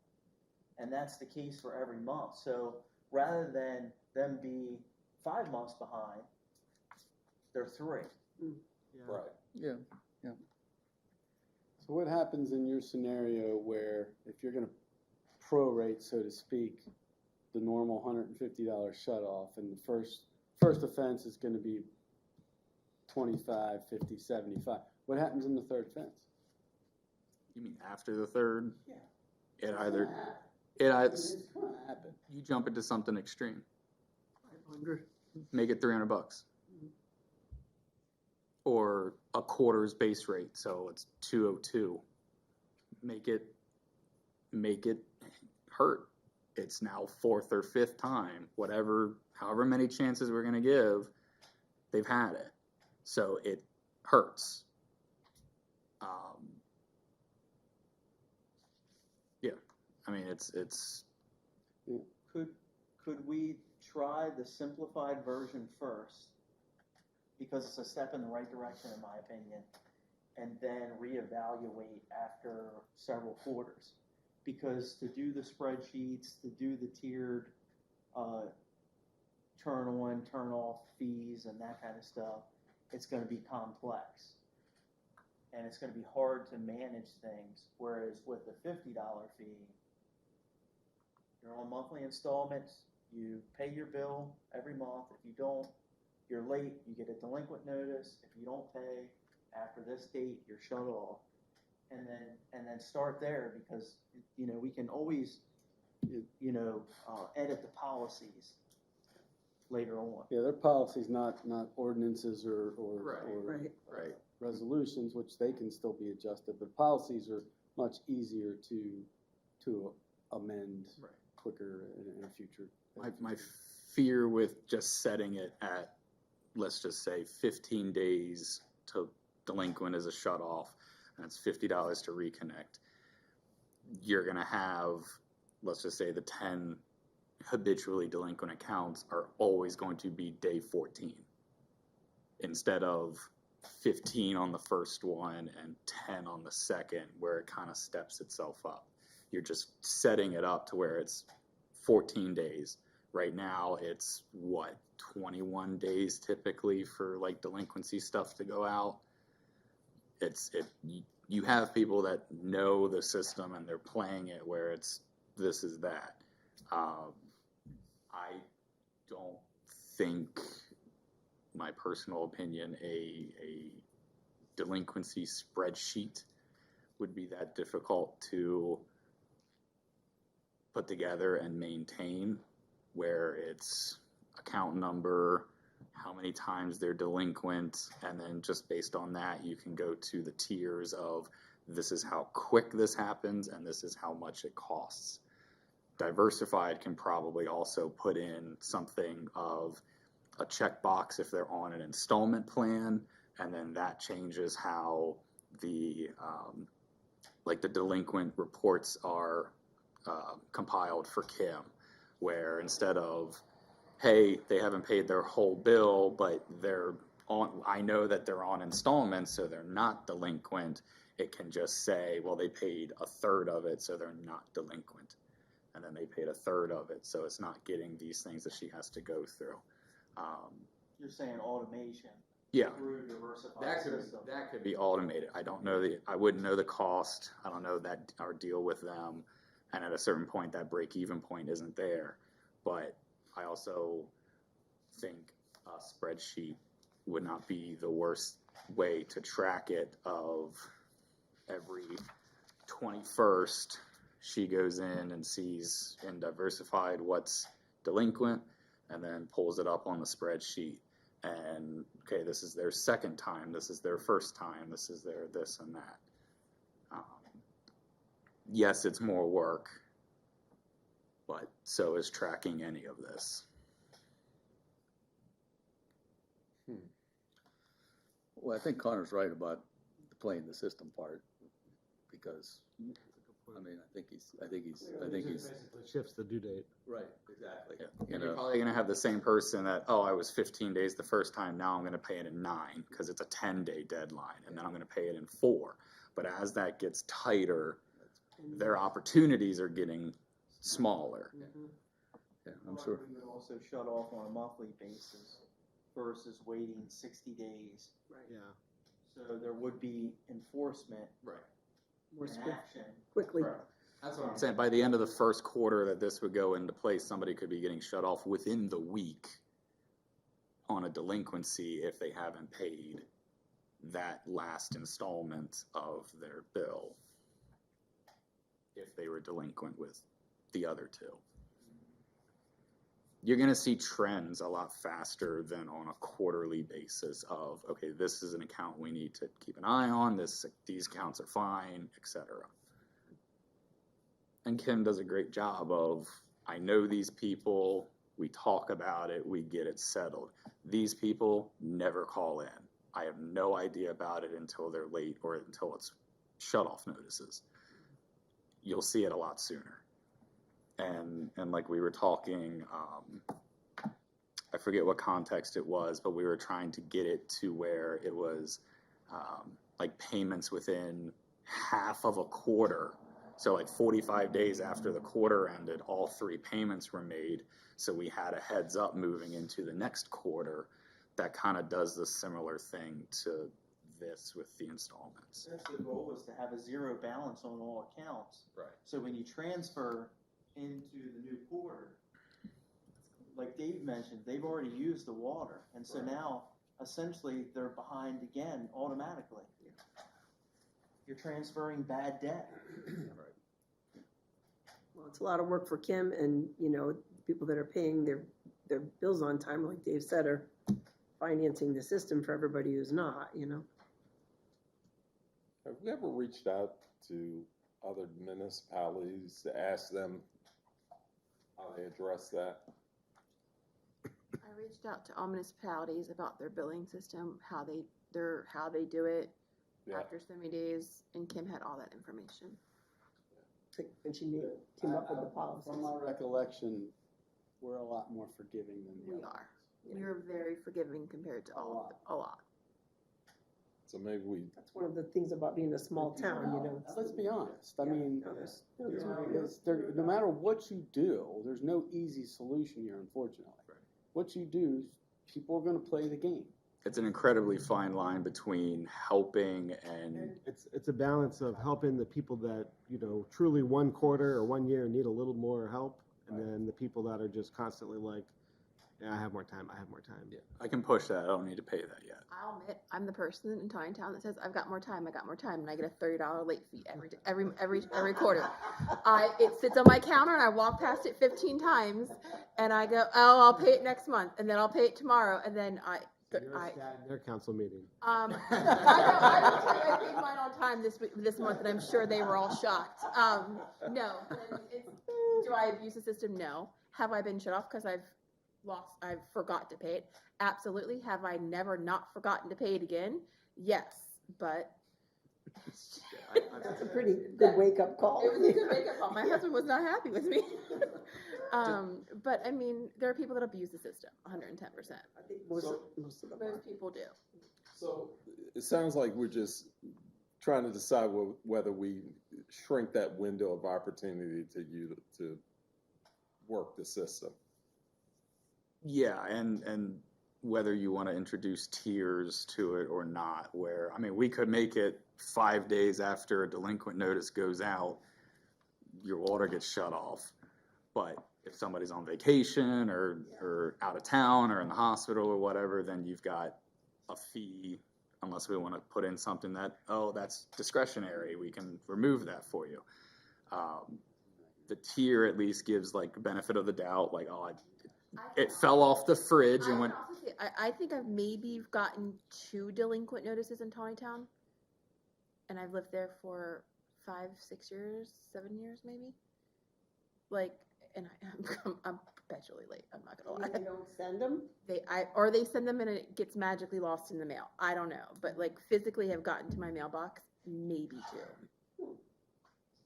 And that's the case for every month. So rather than them be 5 months behind, they're 3. Right. yeah, So what happens in your scenario where if you're gonna prorate, so to speak, the normal $150 shut off, and the first offense is gonna be 25, 50, 75. What happens in the third offense? You mean after the third? Yeah. It either, It's gonna happen. you jump into something extreme, 500. make it $300. Or a quarter's base rate, so it's 202. Make it hurt. It's now 4th or 5th time, however many chances we're gonna give, they've had it. So it hurts. Yeah, I mean, it's, Could we try the simplified version first? Because it's a step in the right direction, in my opinion, and then reevaluate after several quarters. Because to do the spreadsheets, to do the tiered turn on, turn off fees and that kind of stuff, it's gonna be complex. And it's gonna be hard to manage things, whereas with the $50 fee, you're on monthly installments, you pay your bill every month. If you don't, you're late, you get a delinquent notice. If you don't pay after this date, you're shut off. And then start there, because, we can always, edit the policies later on. Yeah, their policies, not ordinances or Right. right. resolutions, which they can still be adjusted, but policies are much easier to amend Right. quicker in a future. My fear with just setting it at, let's just say, 15 days to delinquent as a shut off, and it's $50 to reconnect. You're gonna have, let's just say, the 10 habitually delinquent accounts are always going to be day 14 instead of 15 on the first one and 10 on the second, where it kind of steps itself up. You're just setting it up to where it's 14 days. Right now, it's 21 days typically for like delinquency stuff to go out. You have people that know the system and they're playing it where it's this is that. I don't think, my personal opinion, a delinquency spreadsheet would be that difficult to put together and maintain, where it's account number, how many times they're delinquent, and then just based on that, you can go to the tiers of this is how quick this happens, and this is how much it costs. Diversified can probably also put in something of a checkbox if they're on an installment plan, and then that changes how the the delinquent reports are compiled for Kim, where instead of, hey, they haven't paid their whole bill, but I know that they're on installments, so they're not delinquent, it can just say, well, they paid a third of it, so they're not delinquent. And then they paid a third of it, so it's not getting these things that she has to go through. You're saying automation Yeah, through diversified system. that could be automated. I don't know I wouldn't know the cost. I don't know that our deal with them. And at a certain point, that break-even point isn't there. But I also think a spreadsheet would not be the worst way to track it. Of every 21st, she goes in and sees in diversified what's delinquent, and then pulls it up on the spreadsheet. And okay, this is their second time, this is their first time, this is their this and that. Yes, it's more work, but so is tracking any of this. Well, I think Connor's right about playing the system part, because, I mean, I think he's Basically shifts the due date. right, exactly. Yeah. You And you're know, probably going to have the same person that, oh, I was 15 days the first time, now I'm going to pay it in 9 because it's a 10-day deadline, and then I'm going to pay it in 4. But as that gets tighter, their opportunities are getting smaller. Mhm. yeah, I'm But sure. we would also shut off on a monthly basis versus waiting 60 days. Yeah. So there would be enforcement Right. More and swift, action. quickly. That's what I'm saying. By the end of the first quarter that this would go into place, somebody could be getting shut off within the week on a delinquency if they haven't paid that last installment of their bill, if they were delinquent with the other two. You're going to see trends a lot faster than on a quarterly basis of, okay, this is an account we need to keep an eye on, these accounts are fine, etc. And Kim does a great job of, I know these people, we talk about it, we get it settled. These people never call in. I have no idea about it until they're late or until it's shut-off notices. You'll see it a lot sooner. And like we were talking, I forget what context it was, but we were trying to get it to where it was like payments within half of a quarter. So like 45 days after the quarter ended, all 3 payments were made. So we had a heads up moving into the next quarter that kind of does the similar thing to this with the installments. That's the goal, is to have a zero balance on all accounts. Right. So when you transfer into the new quarter, like Dave mentioned, they've already used the water. And so now, essentially, they're behind again automatically. You're transferring bad debt. Well, it's a lot of work for Kim, and, you know, people that are paying their bills on time, like Dave said, are financing the system for everybody who's not, you know. Have we ever reached out to other municipalities to ask them how they address that? I reached out to all municipalities about their billing system, how they do it Yeah. after so many days, and Kim had all that information. And she came up with the policies. From my recollection, we're a lot more forgiving than the We others. are. We are very forgiving compared to all of them, a lot. So maybe we, That's one of the things about being a small town, you know. Let's be honest, I mean, No, there's no matter what you do, there's no easy solution here, unfortunately. Right. What you do, people are gonna play the game. It's an incredibly fine line between helping and It's a balance of helping the people that, you know, truly 1 quarter or 1 year need a little more help, and then the people that are just constantly like, yeah, I have more time, I have more time. yeah, I can push that. I don't need to pay that yet. I'll admit, I'm the person in Town that says, I've got more time, and I get a $30 late fee every quarter. It sits on my counter, and I walk past it 15 times, and I go, oh, I'll pay it next month, and then I'll pay it tomorrow, and then You're I, sat in their council meeting. I paid mine on time this month, and I'm sure they were all shocked. No, do I abuse the system? No. Have I been shut off because I've forgot to pay it? Absolutely. Have I never not forgotten to pay it again? Yes, but. That's a pretty good wake-up call. It was a good wake-up call. My husband was not happy with me. But I mean, there are people that abuse the system, 110%. I think most of them are. Most people do. So it sounds like we're just trying to decide whether we shrink that window of opportunity to work the system. Yeah, and whether you want to introduce tiers to it or not, where, I mean, we could make it 5 days after a delinquent notice goes out, your water gets shut off. But if somebody's on vacation or out of town or in the hospital or whatever, then you've got a fee, unless we want to put in something that, oh, that's discretionary, we can remove that for you. The tier at least gives like benefit of the doubt, like, oh, it fell off the fridge and went. I think I've maybe gotten 2 delinquent notices in Town, and I've lived there for 5, 6 years, 7 years maybe. Like, and I'm perpetually late. I'm not gonna lie. They don't send them? Or they send them and it gets magically lost in the mail. I don't know, but like physically have gotten to my mailbox maybe 2.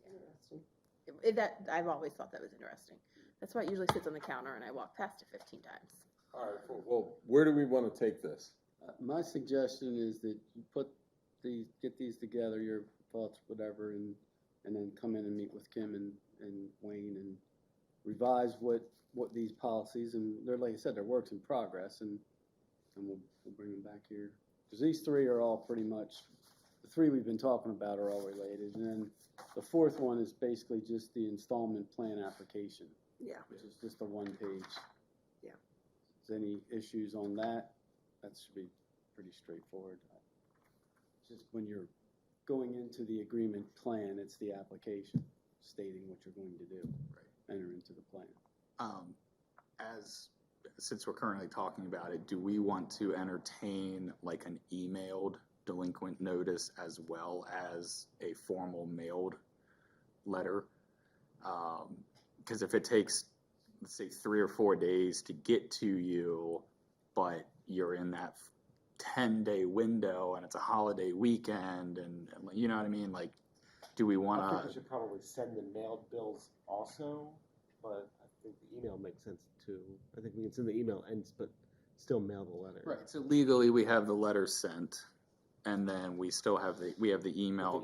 Interesting. I've always thought that was interesting. That's why it usually sits on the counter and I walk past it 15 times. All right, well, where do we want to take this? My suggestion is that you get these together, your thoughts, whatever, and then come in and meet with Kim and Wayne and revise what these policies, and they're, like I said, they're works in progress, and we'll bring them back here. Because these 3 are all pretty much, the 3 we've been talking about are all related, and then the 4th one is basically just the installment plan application. Yeah. Which is just a 1-page. Yeah. Is any issues on that? That should be pretty straightforward. Just when you're going into the agreement plan, it's the application stating what you're going to do. Right. Enter into the plan. Since we're currently talking about it, do we want to entertain like an emailed delinquent notice as well as a formal mailed letter? Because if it takes, let's say, 3 or 4 days to get to you, but you're in that 10-day window and it's a holiday weekend, and you know what I mean? Like, do we want I think we to? should probably send the mailed bills also, but I think the email makes sense too. I think we can send the email but still mail the letter. Right. So legally, we have the letter sent, and then we still have the email. The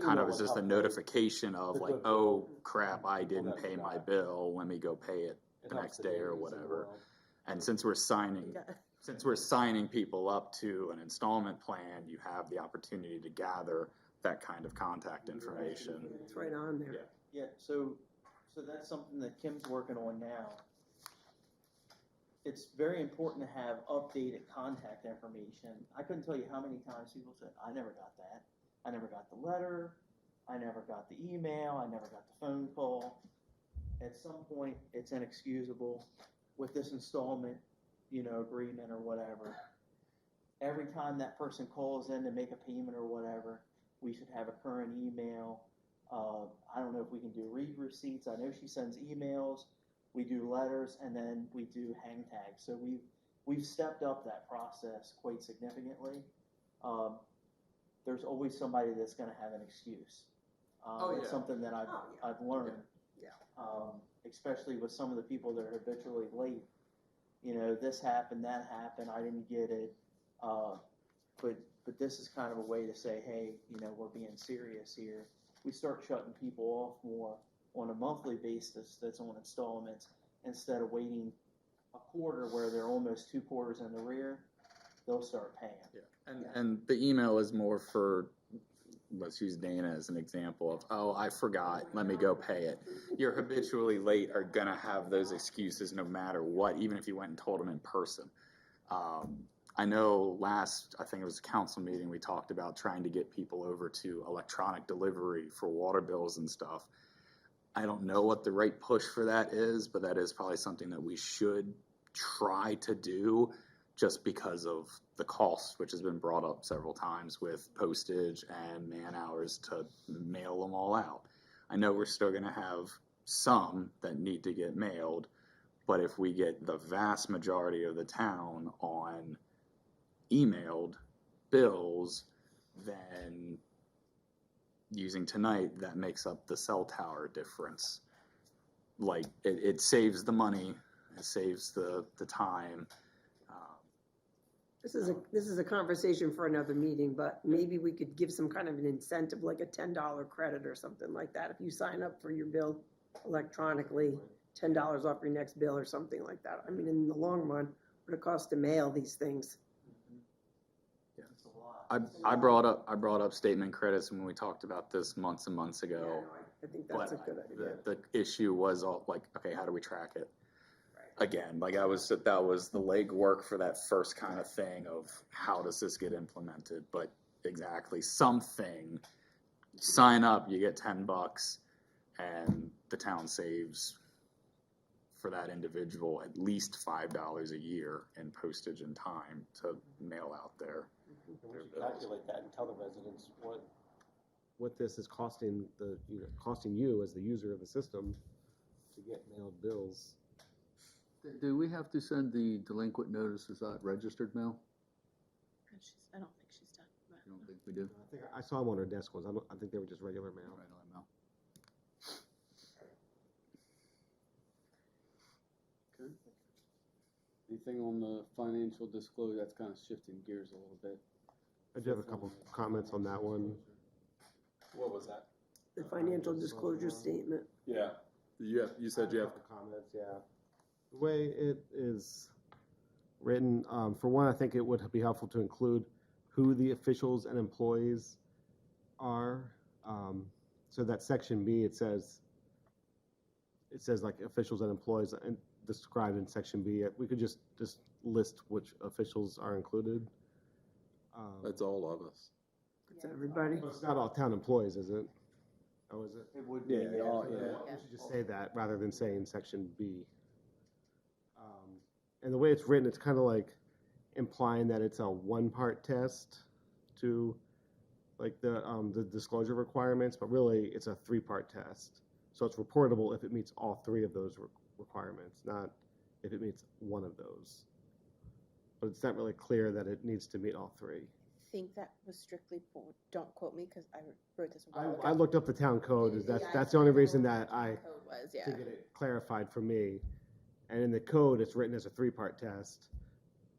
Kind email of as would just a help notification of the like, good oh bill. crap, I didn't that pay my back. bill. Let me go pay it It the helps next the day or neighbors in the whatever. world. And since we're signing people up to an installment plan, you have the opportunity to gather that kind of contact information. It's right on there. Yeah, so that's something that Kim's working on now. It's very important to have updated contact information. I couldn't tell you how many times people said, I never got that. I never got the letter. I never got the email. I never got the phone call. At some point, it's inexcusable with this installment, agreement or whatever. Every time that person calls in to make a payment or whatever, we should have a current email. I don't know if we can do read receipts. I know she sends emails. We do letters, and then we do hang tags. So we've stepped up that process quite significantly. There's always somebody that's going to have an excuse. It's something that I've learned. Yeah. Especially with some of the people that are habitually late. This happened, that happened, I didn't get it. But this is kind of a way to say, hey, we're being serious here. We start shutting people off more on a monthly basis that's on installments instead of waiting a quarter where they're almost 2 quarters in the rear. They'll start paying. Yeah. And the email is more for, let's use Dana as an example of, oh, I forgot, let me go pay it. You're habitually late are going to have those excuses no matter what, even if you went and told them in person. I know I think it was a council meeting, we talked about trying to get people over to electronic delivery for water bills and stuff. I don't know what the right push for that is, but that is probably something that we should try to do, just because of the cost, which has been brought up several times with postage and man hours to mail them all out. I know we're still going to have some that need to get mailed, but if we get the vast majority of the town on emailed bills, then using tonight, that makes up the cell tower difference. Like, it saves the money, it saves the time. This is a conversation for another meeting, but maybe we could give some kind of an incentive, like a $10 credit or something like that. If you sign up for your bill electronically, $10 off your next bill or something like that. I mean, in the long run, what it costs to mail these things. It's a lot. I brought up statement credits when we talked about this months and months Yeah, ago. no, I think that's a But good idea. the issue was all like, okay, how do we track it? Again, like that was the legwork for that first kind of thing of how does this get implemented? But exactly, something, sign up, you get $10, and the town saves for that individual at least $5 a year in postage and time to mail out there. We should calculate that and tell the residents What this is costing costing you as the user of the system to get mailed bills. Do we have to send the delinquent notices out registered mail? I don't think she's done. but- I don't think we do. I think I saw them on her desk ones. I think they were just regular mail. Regular mail. Okay. Anything on the financial disclosure? That's kind of shifting gears a little bit. I do have a couple comments on that one. What was that? The financial disclosure statement. Yeah, you said you have. Comments, yeah. The way it is written, for one, I think it would be helpful to include who the officials and employees are. So that section B, it says like officials and employees and described in section B. We could just list which officials are included. That's all of us. It's everybody. But it's not all town employees, is it? Oh, is it? it would Yeah, be. all- We yeah. should just say that rather than saying section B. And the way it's written, it's kind of like implying that it's a one-part test to like the disclosure requirements, but really it's a three-part test. So it's reportable if it meets all three of those requirements, not if it meets one of those. But it's not really clear that it needs to meet all three. I think that was strictly, don't quote me, because I wrote this a while ago. I looked up the town code. Yeah, That's the only reason that Code was, yeah. to get it clarified for me. And in the code, it's written as a three-part test,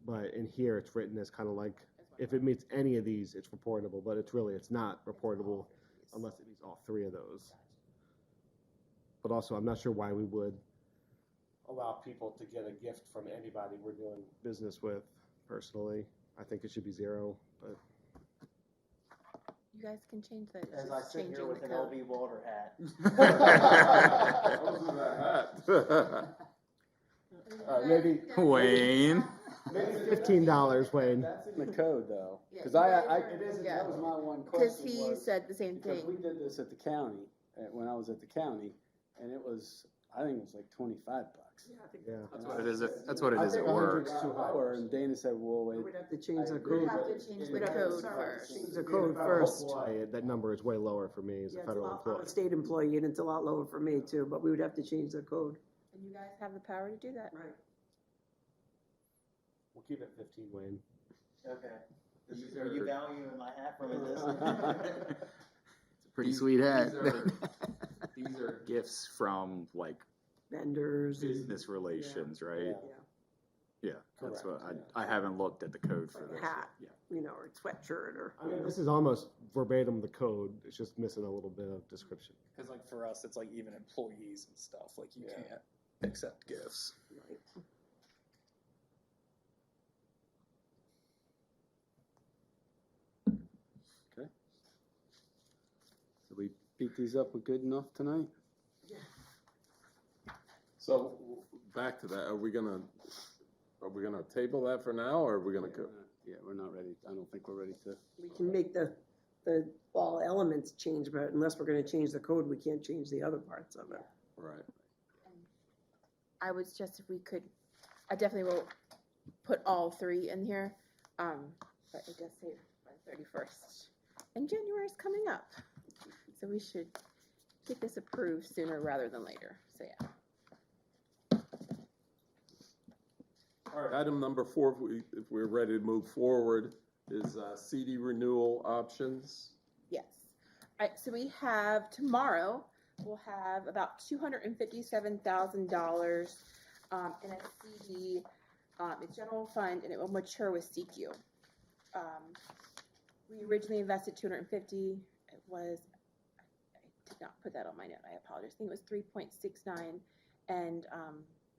but in here, it's written as kind of like, if it meets any of these, it's reportable, but it's not reportable unless it meets all three of those. But also, I'm not sure why we would allow people to get a gift from anybody we're doing business with, personally. I think it should be 0, but. You guys can change that. It's As I just sit here changing with the an code. LB Walter hat. Maybe Wayne. $15, Wayne. that's in the code though, Yeah, because it is, that was my one Because question. he was- said the same Because thing. we did this at the county, when I was at the county, and it was, I think it was like $25. Yeah. That's what it is. That's what it I is think at work. $100's too high. And Dana said, well, wait. We'd have to change the I code. You have to change the code first. Change the code first. That number is way lower for me as Yeah, a it's a federal lot, I'm employee. a state employee, and it's a lot lower for me too, but we would have to change the code. And you guys have the power to do that. Right. We'll keep it 15, Wayne. Okay. Are you valuing my hat from a distance? Pretty sweet hat. These are gifts from like Vendors. and- business relations, right? Yeah, Yeah, that's Correct, what, I haven't looked at the code for like a this. hat, Yeah. you know, or sweatshirt or. I mean, this is almost verbatim the code. It's just missing a little bit of description. Because like for us, it's like even employees and stuff, like you Yeah. can't accept gifts. Right. So we beat these up good enough tonight? So, back to that, are we gonna table that for now, or are we gonna go? Yeah, we're not ready. I don't think we're ready to. We can make the all elements change, but unless we're gonna change the code, we can't change the other parts of it. Right. I would suggest if we could, I definitely will put all three in here, but it does say by 31st. And January's coming up, so we should get this approved sooner rather than later, so yeah. All right, item number 4, if we're ready to move forward, is CD renewal options. Yes. All right, so we have, tomorrow, we'll have about $257,000 in a CD, it's general fund, and it will mature with CQ. We originally invested $250. It was, I did not put that on my note, I apologize. I think it was 3.69, and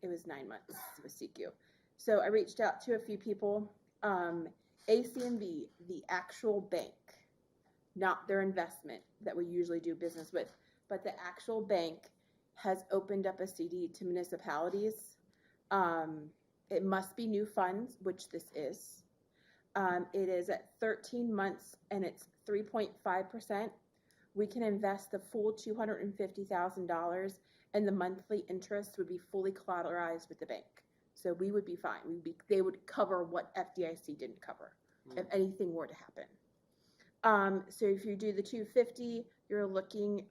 it was 9 months with CQ. So I reached out to a few people. ACNB, the actual bank, not their investment that we usually do business with, but the actual bank has opened up a CD to municipalities. It must be new funds, which this is. It is at 13 months and it's 3.5%. We can invest the full $250,000 and the monthly interest would be fully collateralized with the bank. So we would be fine. They would cover what FDIC didn't cover if anything were to happen. So if you do the 250, you're looking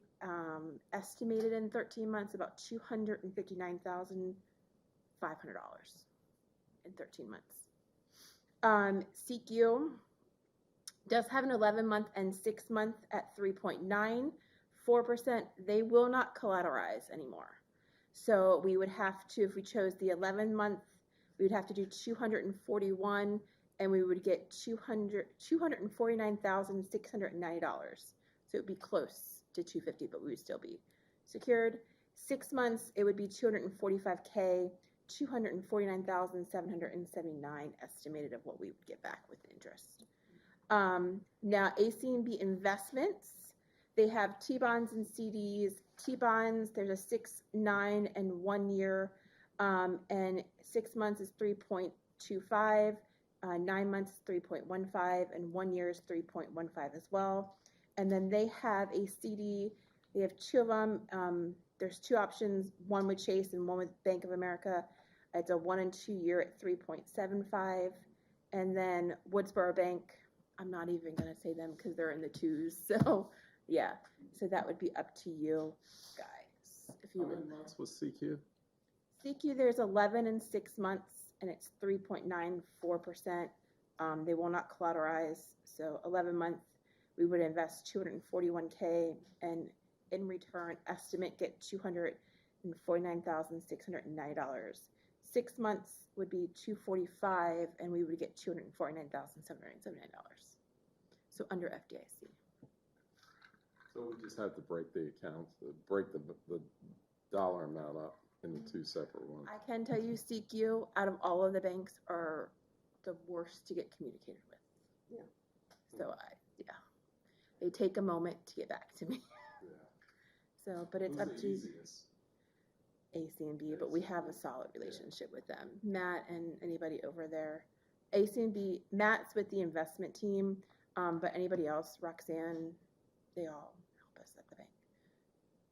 estimated in 13 months about $259,500 in 13 months. CQ does have an 11-month and 6-month at 3.94%. They will not collateralize anymore. So we would have to, if we chose the 11-month, we would have to do 241, and we would get $249,690. So it would be close to 250, but we would still be secured. 6 months, it would be 245K, 249,779 estimated of what we would get back with interest. Now ACNB investments, they have T-bonds and CDs. T-bonds, there's a 6, 9, and 1 year, and 6 months is 3.25, 9 months is 3.15, and 1 year is 3.15 as well. And then they have a CD, they have 2 of them. There's 2 options, one with Chase and one with Bank of America. It's a 1 and 2 year at 3.75. And then Woodsboro Bank, I'm not even gonna say them because they're in the 2s. So yeah, so that would be up to you guys. If you How would. many months was CQ? CQ, there's 11 and 6 months, and it's 3.94%. They will not collateralize. So 11 month, we would invest 241K, and in return, estimate get $249,690. 6 months would be 245, and we would get $249,779. So under FDIC. So we just have to break the accounts, break the dollar amount up into 2 separate ones. I can tell you CQ, out of all of the banks, are the worst to get communicated with. Yeah. So they take a moment to get back to me. Yeah. So, but it's Who's up the to easiest? ACNB, but we have a solid relationship with them. Matt and anybody over there. ACNB, Matt's with the investment team, but anybody else, Roxanne, they all help us at the bank.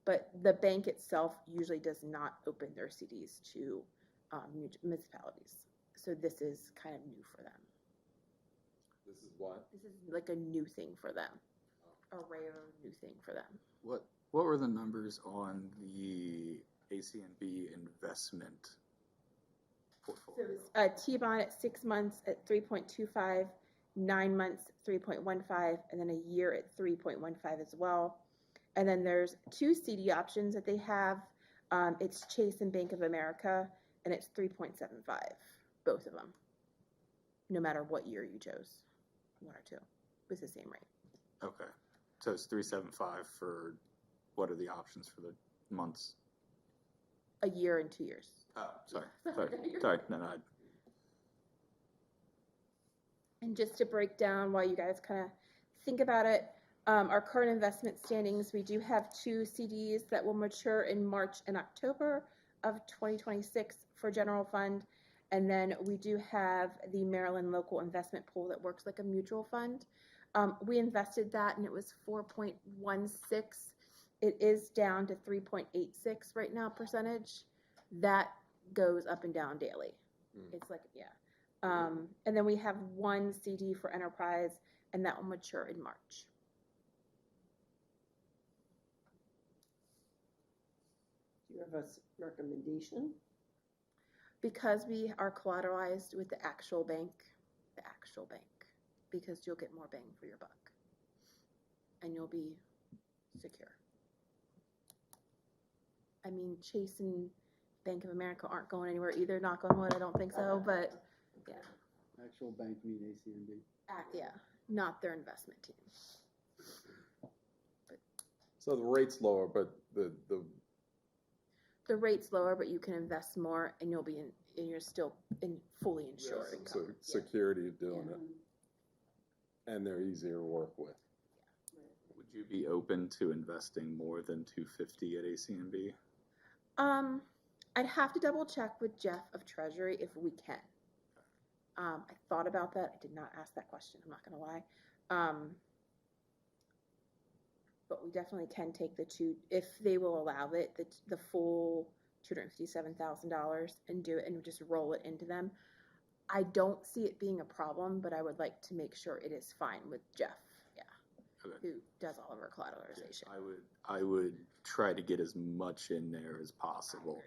But the bank itself usually does not open their CDs to municipalities. So this is kind of new for them. This is what? This is like a new thing for them, a rare new thing for them. What were the numbers on the ACNB investment portfolio? So it's a T-bond at 6 months at 3.25, 9 months 3.15, and then a year at 3.15 as well. And then there's 2 CD options that they have. It's Chase and Bank of America, and it's 3.75, both of them. No matter what year you chose, 1 or 2, with the same rate. Okay, so it's 375 for, what are the options for the months? A year and 2 years. Oh, sorry, no, And just to break down while you guys kind of think about it, our current investment standings, we do have 2 CDs that will mature in March and October of 2026 for general fund. And then we do have the Maryland local investment pool that works like a mutual fund. We invested that and it was 4.16. It is down to 3.86 right now percentage. That goes up and down daily. It's like, yeah. And then we have one CD for enterprise, and that will mature in March. Do you have a recommendation? Because we are collateralized with the actual bank, because you'll get more bang for your buck. And you'll be secure. I mean, Chase and Bank of America aren't going anywhere either, knock on wood, I don't think so, but, yeah. Actual bank mean ACNB. Yeah, not their investment team. So the rate's lower, but the The rate's lower, but you can invest more, and you'll be in, and you're still fully insured. some and covered. security of doing it, and they're easier to work with. Would you be open to investing more than 250 at ACNB? I'd have to double check with Jeff of Treasury if we can. I thought about that. I did not ask that question. I'm not gonna lie. But we definitely can take the two, if they will allow it, the full $257,000 and do it and just roll it into them. I don't see it being a problem, but I would like to make sure it is fine with Jeff, Okay. who does all of our collateralization. I would try to get as much in there as possible.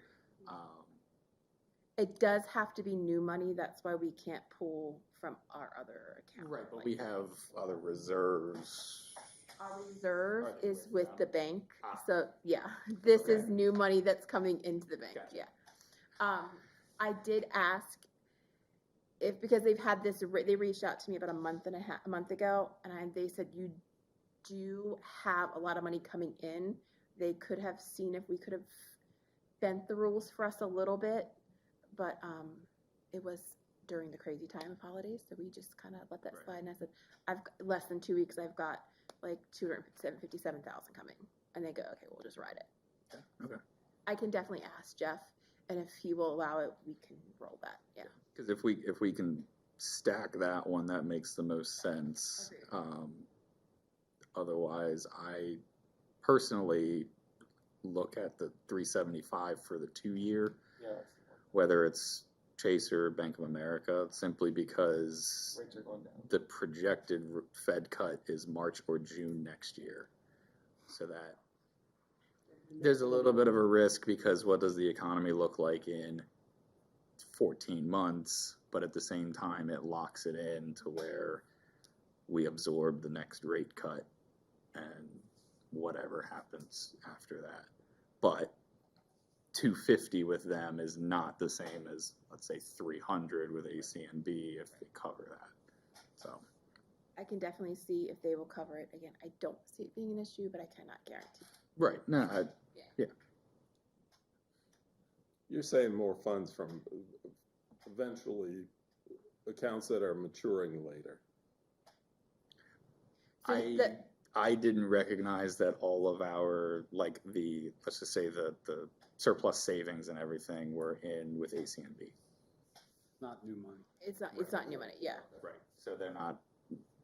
It does have to be new money. That's why we can't pull from our other account. Right, but we have other reserves. Our reserve Right. is with the bank, Ah. so yeah, this Okay. is new money that's coming into the bank, Gotcha. yeah. I did ask if, because they've had this, they reached out to me about a month ago, and they said, you do have a lot of money coming in. They could have seen if we could have bent the rules for us a little bit, but it was during the crazy time of holidays, so we just kind of let that Right. slide, and I said, I've less than 2 weeks, I've got like $257,000 coming, and they go, okay, we'll just ride it. Okay. I can definitely ask Jeff, and if he will allow it, we can roll that, yeah. Because if we can stack that one, that makes the most sense. Agreed. Otherwise, I personally look at the 375 for the 2-year, Yeah, whether it's Chase or Bank of America, simply because rates are going down. the projected Fed cut is March or June next year. So that there's a little bit of a risk, because what does the economy look like in 14 months? But at the same time, it locks it in to where we absorb the next rate cut and whatever happens after that. But 250 with them is not the same as, let's say, 300 with ACNB if they cover that. So I can definitely see if they will cover it. Again, I don't see it being an issue, but I cannot guarantee. right, no, You're saying more funds from eventually accounts that are maturing later. So I didn't recognize that all of our, like, let's just say the surplus savings and everything were in with ACNB. Not new money. it's not new money, yeah. Right. So they're not,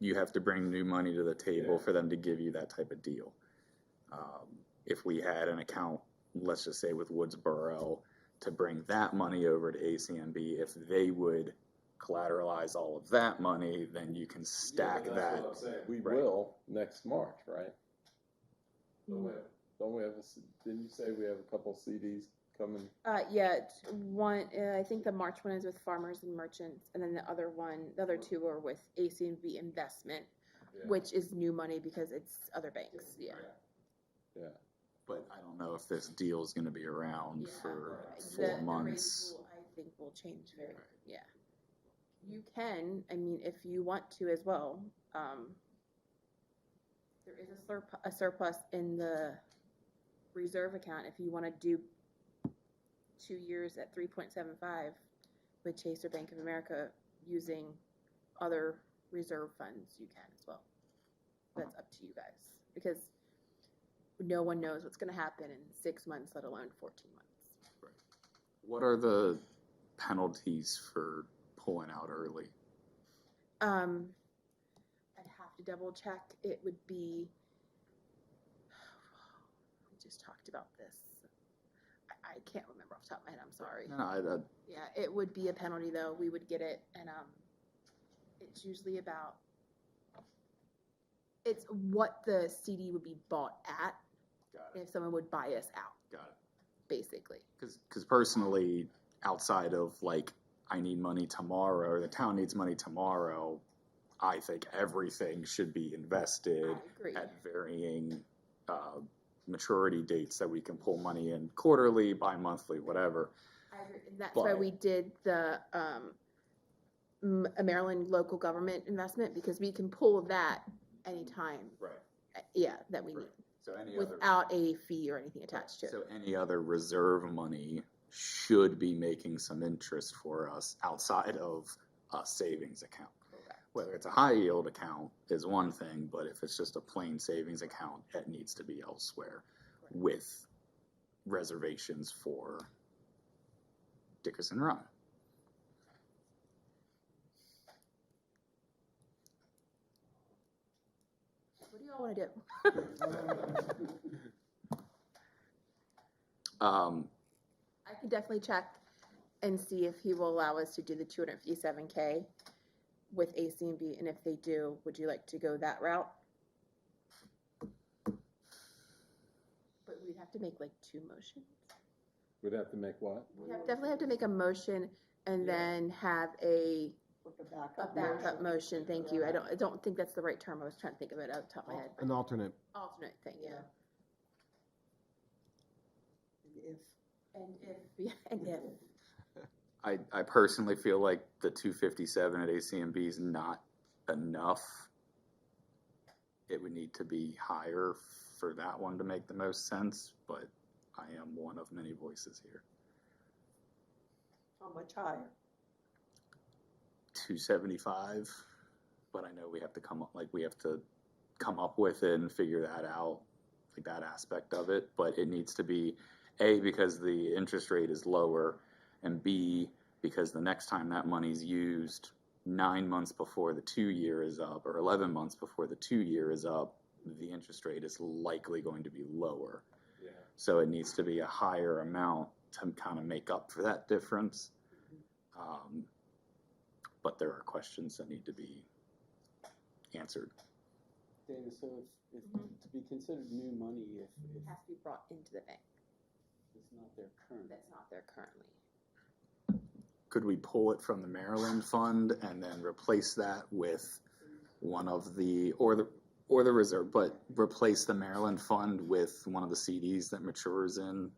you have to bring new money to the table for them to give you that type of deal. If we had an account, let's just say with Woodsboro, to bring that money over to ACNB, if they would collateralize all of that money, then you can stack Yeah, that. that's what I'm saying. We Right. will next March, right? Mm. Don't we have didn't you say we have a couple CDs coming? Yeah, one, I think the March one is with Farmers and Merchants, and then the other two are with ACNB Investment, Yeah. which is new money because it's other banks, yeah. Yeah. But I don't know if this deal is going to be around Yeah. for The 4 rates months. will, I think, will change very, yeah. You can, I mean, if you want to as well, there is a surplus in the reserve account if you want to do 2 years at 3.75 with Chase or Bank of America using other reserve funds, you can as well. That's up to you guys, because no one knows what's going to happen in 6 months, let alone 14 months. What are the penalties for pulling out early? I'd have to double check. It would be, we just talked about this. I can't remember off the top of my head, I'm sorry. No, Yeah, it would be a penalty though, we would get it, and, it's usually about, it's what the CD would be bought at, got it, if someone would buy us out, got it. basically. Because personally, outside of like, I need money tomorrow, or the town needs money tomorrow, I think everything should be invested I agree. at varying maturity dates that we can pull money in quarterly, bi-monthly, whatever. I agree, and that's why But- we did the, a Maryland local government investment, because we can pull that anytime, Right. yeah, that we need, So any other, without a fee or anything attached to it. so any other reserve money should be making some interest for us outside of a savings account. Whether it's a high yield account is one thing, but if it's just a plain savings account, it needs to be elsewhere with reservations for Dickerson Run. What do y'all wanna do? I can definitely check and see if he will allow us to do the 257K with AC&B, and if they do, would you like to go that route? But we'd have to make like 2 motions. We'd have to make what? We definitely have to make a motion and then have a Like a backup motion, thank you. I don't think that's the right term, I was trying to think of it out of the top of my head. An alternate. Alternate thing, yeah. If, And if, yeah, and if. I personally feel like the 257 at ACMB is not enough. It would need to be higher for that one to make the most sense, but I am one of many voices here. how much higher? 275, but I know we have to come up with it and figure that out, like that aspect of it. But it needs to be A, because the interest rate is lower, and B, because the next time that money's used 9 months before the 2-year is up, or 11 months before the 2-year is up, the interest rate is likely going to be lower. Yeah. So it needs to be a higher amount to kind of make up for that difference. But there are questions that need to be answered. Dana, so if to be considered new money, if It has to be brought into the bank. it's not there currently. That's not there currently. Could we pull it from the Maryland fund and then replace that with one of the, or the reserve, but replace the Maryland fund with one of the CDs that matures in?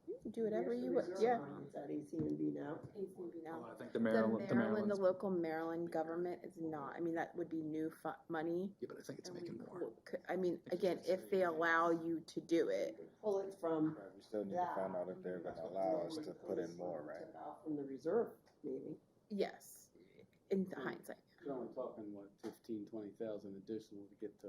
You can do whatever you want, yeah. It's at AC&B now. AC&B now. I think the The Maryland, Maryland, the local Maryland government is not, I mean, that would be new money. yeah, but I think it's and we making more. I mean, again, if they allow you to do it, Pull it from Right, we still need to that. find out if they're gonna allow us to put in more, right? From the reserve, maybe. yes, in hindsight. You're only talking, what, 20,000 additional to get to.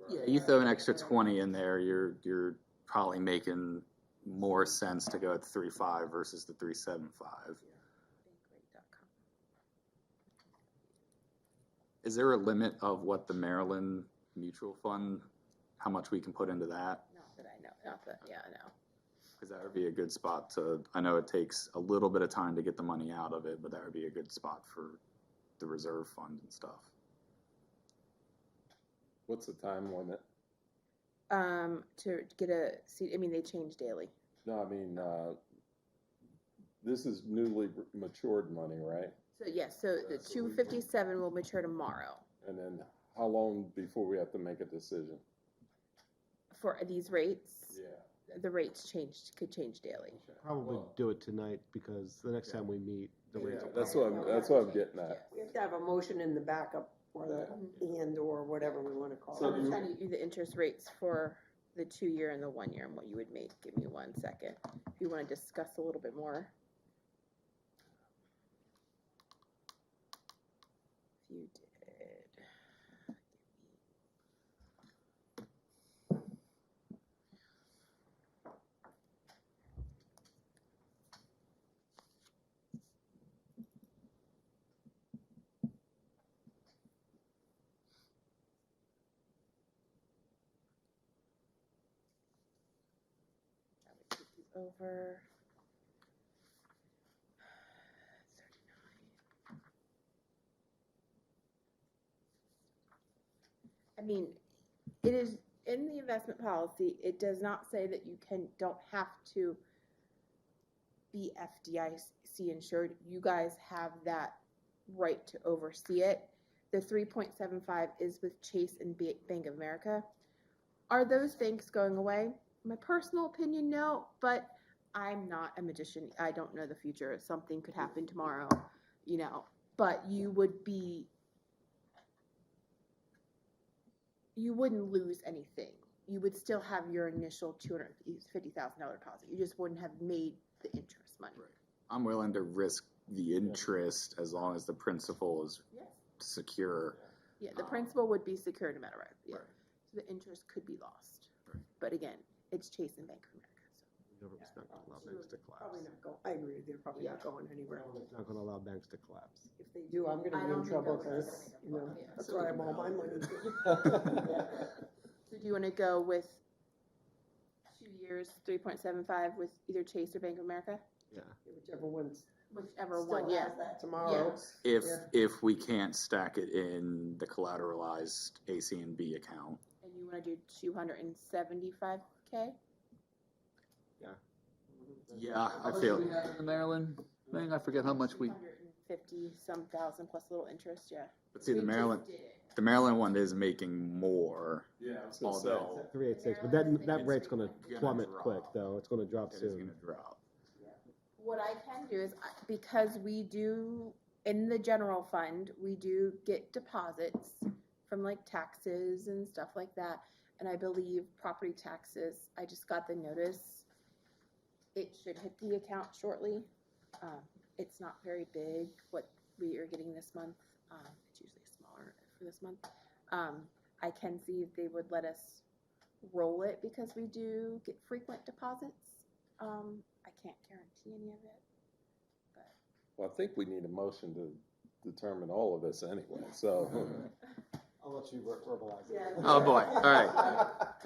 Yeah, you throw an extra 20 in there, you're probably making more sense to go at 3.5 versus the 3.75. Bankrate.com. Is there a limit of what the Maryland mutual fund, how much we can put into that? Not that I know, not that, yeah, I know. Because that would be a good spot to, I know it takes a little bit of time to get the money out of it, but that would be a good spot for the reserve fund and stuff. What's the time limit? To get a seat, I mean, they change daily. No, I mean, this is newly matured money, right? So, yes, so the 257 will mature tomorrow And then how long before we have to make a decision? for these rates. Yeah. The rates could change daily. Probably do it tonight because the next time we meet, the rates will That's probably. what I'm getting at. We have to have a motion in the backup or the and or whatever we want to call So it. I'm trying to do the interest rates for the 2-year and the 1-year and what you would make. Give me 1 second. If you want to discuss a little bit more. If you did. I would keep over. 39. I mean, it is in the investment policy, it does not say that you don't have to be FDIC insured. You guys have that right to oversee it. The 3.75 is with Chase and Bank of America. Are those banks going away? My personal opinion, no, but I'm not a magician. I don't know the future. Something could happen tomorrow, but you wouldn't lose anything. You would still have your initial $250,000 deposit. You just wouldn't have made the interest money. Right. I'm willing to risk the interest as long as the principal is secure. Yeah, the principal would be secure no matter what. Yeah. Right. So the interest could be lost. Right. But again, it's Chase and Bank of America. So. You don't expect a lot of banks to collapse. Probably not going, I agree with you, they're probably not going anywhere. It's not gonna allow banks to collapse. If they do, I'm I gonna be don't in think trouble those are because, gonna go. Yeah. that's where I have all my money. So do you want to go with 2 years, 3.75 with either Chase or Bank of America? Yeah. Whichever one's Whichever still one, yeah. has that tomorrow. If we can't stack it in the collateralized AC&B account. And you want to do 275K? Yeah, I How much feel. do we have in the Maryland thing? I forget how much we. 250 some thousand plus a little interest, yeah. But see, We the just Maryland, did it. the Maryland one is making more. Yeah, I was gonna say. Although 386, but that rate's gonna plummet quick though. It's gonna drop it is soon. gonna drop. What I can do is, because we do, in the general fund, we do get deposits from like taxes and stuff like that. And I believe property taxes, I just got the notice. It should hit the account shortly. It's not very big what we are getting this month. It's usually smaller for this month. I can see if they would let us roll it because we do get frequent deposits. I can't guarantee any of it, but. Well, I think we need a motion to determine all of this anyway, so. I'll let you verbalize it. Oh, boy. All right.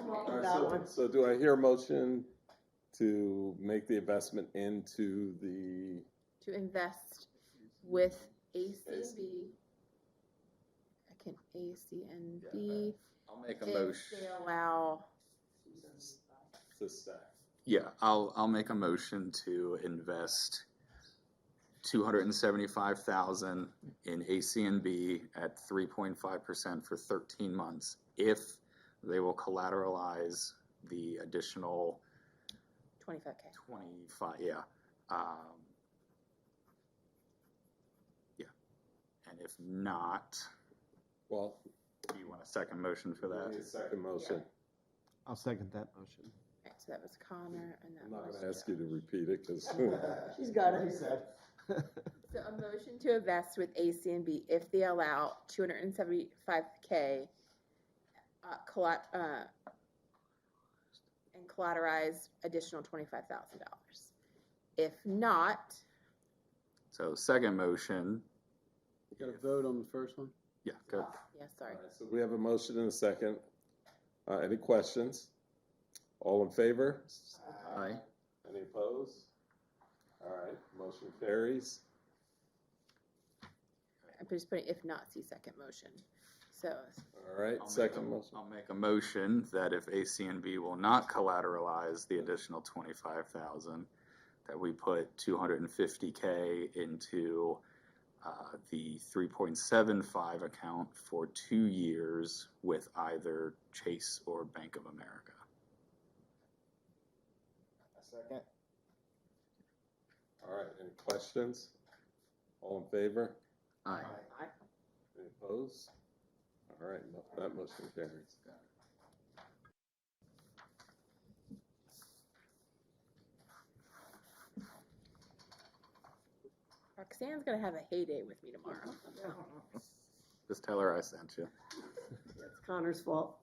All right, so do I hear a motion to make the investment into the, To invest with ACNB. I can ACNB. I'll make a If motion. they allow, to stack? Yeah, I'll make a motion to invest $275,000 in AC&B at 3.5% for 13 months if they will collateralize the additional 25K. 25. Yeah. Yeah. And if not, Well, do you want a second motion for we that? need a second motion. I'll second that motion. Right, so that was Connor and that I'm not was. gonna ask you to repeat it, because. She's got it. So a motion to invest with ACNB if they allow 275K and collateralize additional $25,000. If not, So second motion. Got to vote on the first one? Yeah, good. yeah, sorry. All right, so we have a motion and a second. Any questions? All in favor? Aye. Any opposed? All right, motion carries. I'm just putting if not, see second motion. So All right, second motion. I'll make a motion that if AC&B will not collateralize the additional 25,000, that we put 250K into the 3.75 account for 2 years with either Chase or Bank of America. A second. All right, any questions? All in favor? Aye. Any opposed? All right, that motion carries. Roxanne's gonna have a heyday with me tomorrow. Just tell her I sent you. It's Connor's fault.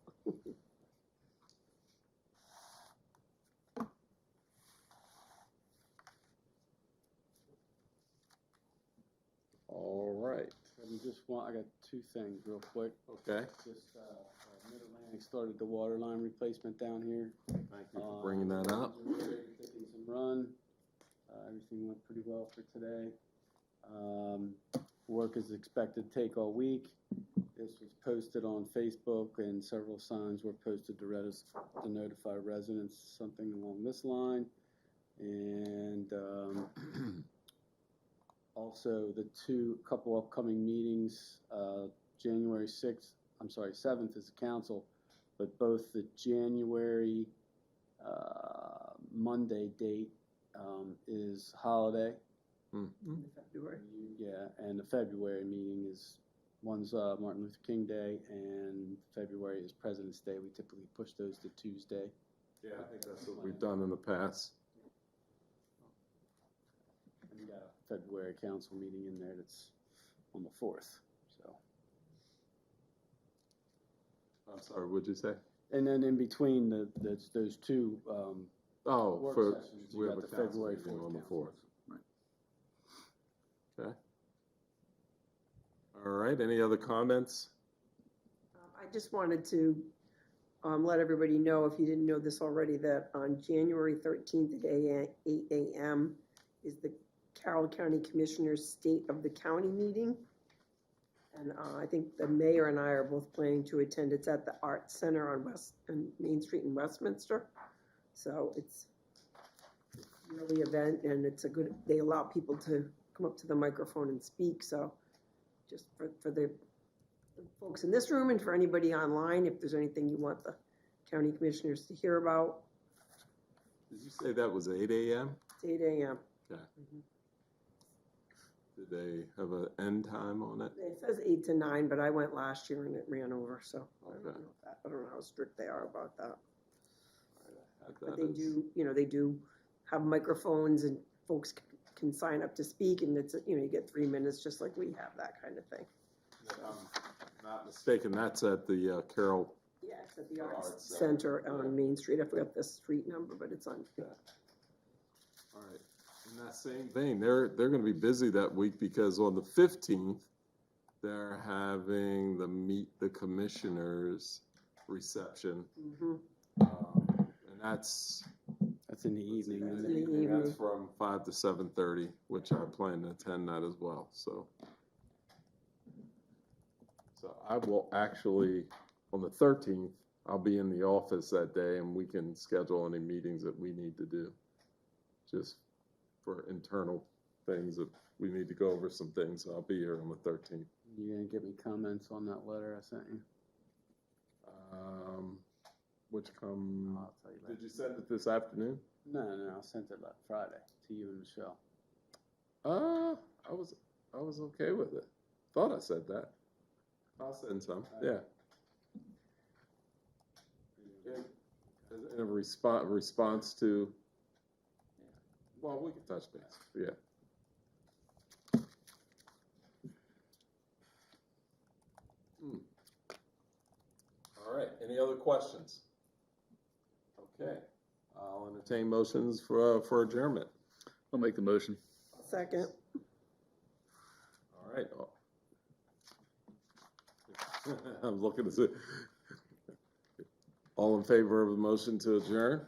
All right. Have them just I got two things real quick. Okay, Just, Mid-Atlantic started the water line replacement down here. thank you for bringing that up. Taking some run. Everything went pretty well for today. Work is expected to take all week. This was posted on Facebook and several signs were posted to notify residents, something along this line. And also the couple upcoming meetings, January 7th is the council, but both the January Monday date is holiday. February. Yeah, and the February meeting one's Martin Luther King Day, and February is President's Day. We typically push those to Tuesday. Yeah, I think that's what we've done in the past. And we got a February council meeting in there that's on the 4th, so. I'm sorry, what'd you say? And then in between those two Oh, work for, sessions, we you have got a the council February meeting 4th on the council. 4th. Okay. All right, any other comments? I just wanted to let everybody know, if you didn't know this already, that on January 13th at 8 a.m. is the Carroll County Commissioners State of the County meeting. And I think the mayor and I are both planning to attend. It's at the Art Center on Main Street in Westminster. So it's a yearly event, and they allow people to come up to the microphone and speak. So just for the folks in this room and for anybody online, if there's anything you want the county commissioners to hear about, Did you say that was 8 a.m.? it's 8 a.m. Okay. Did they have an end time on it? It says 8 to 9, but I went last year and it ran over, so I don't Okay. know I don't know how strict they are about that. Had But that they as- they do have microphones and folks can sign up to speak, and it's, you get 3 minutes just like we have, that kind of thing. If I'm not mistaken, that's at the Carroll. Yeah, it's at the Arts Arts Center. Center on Main Street. I forgot the street number, but it's on. All right. In that same vein, they're going to be busy that week because on the 15th, they're having the Meet the Commissioners reception. Mhm. And that's That's in the evening. That's isn't in it? the evening. That's from 5 to 7:30, which I plan to attend that as well, so. So I will actually, on the 13th, I'll be in the office that day and we can schedule any meetings that we need to do. Just for internal things that we need to go over some things, I'll be here on the 13th. You gonna give me comments on that letter I sent you? Which come, I'll tell you did later. you send it this afternoon? No, I sent it like Friday to you and Michelle. I was okay with it. Thought I said that. I'll send some, yeah. In a response to, well, we can touch base, yeah. All right, any other questions? Okay, I'll entertain motions for adjournment. I'll make the motion. Second. All right. I'm looking to see. All in favor of the motion to adjourn?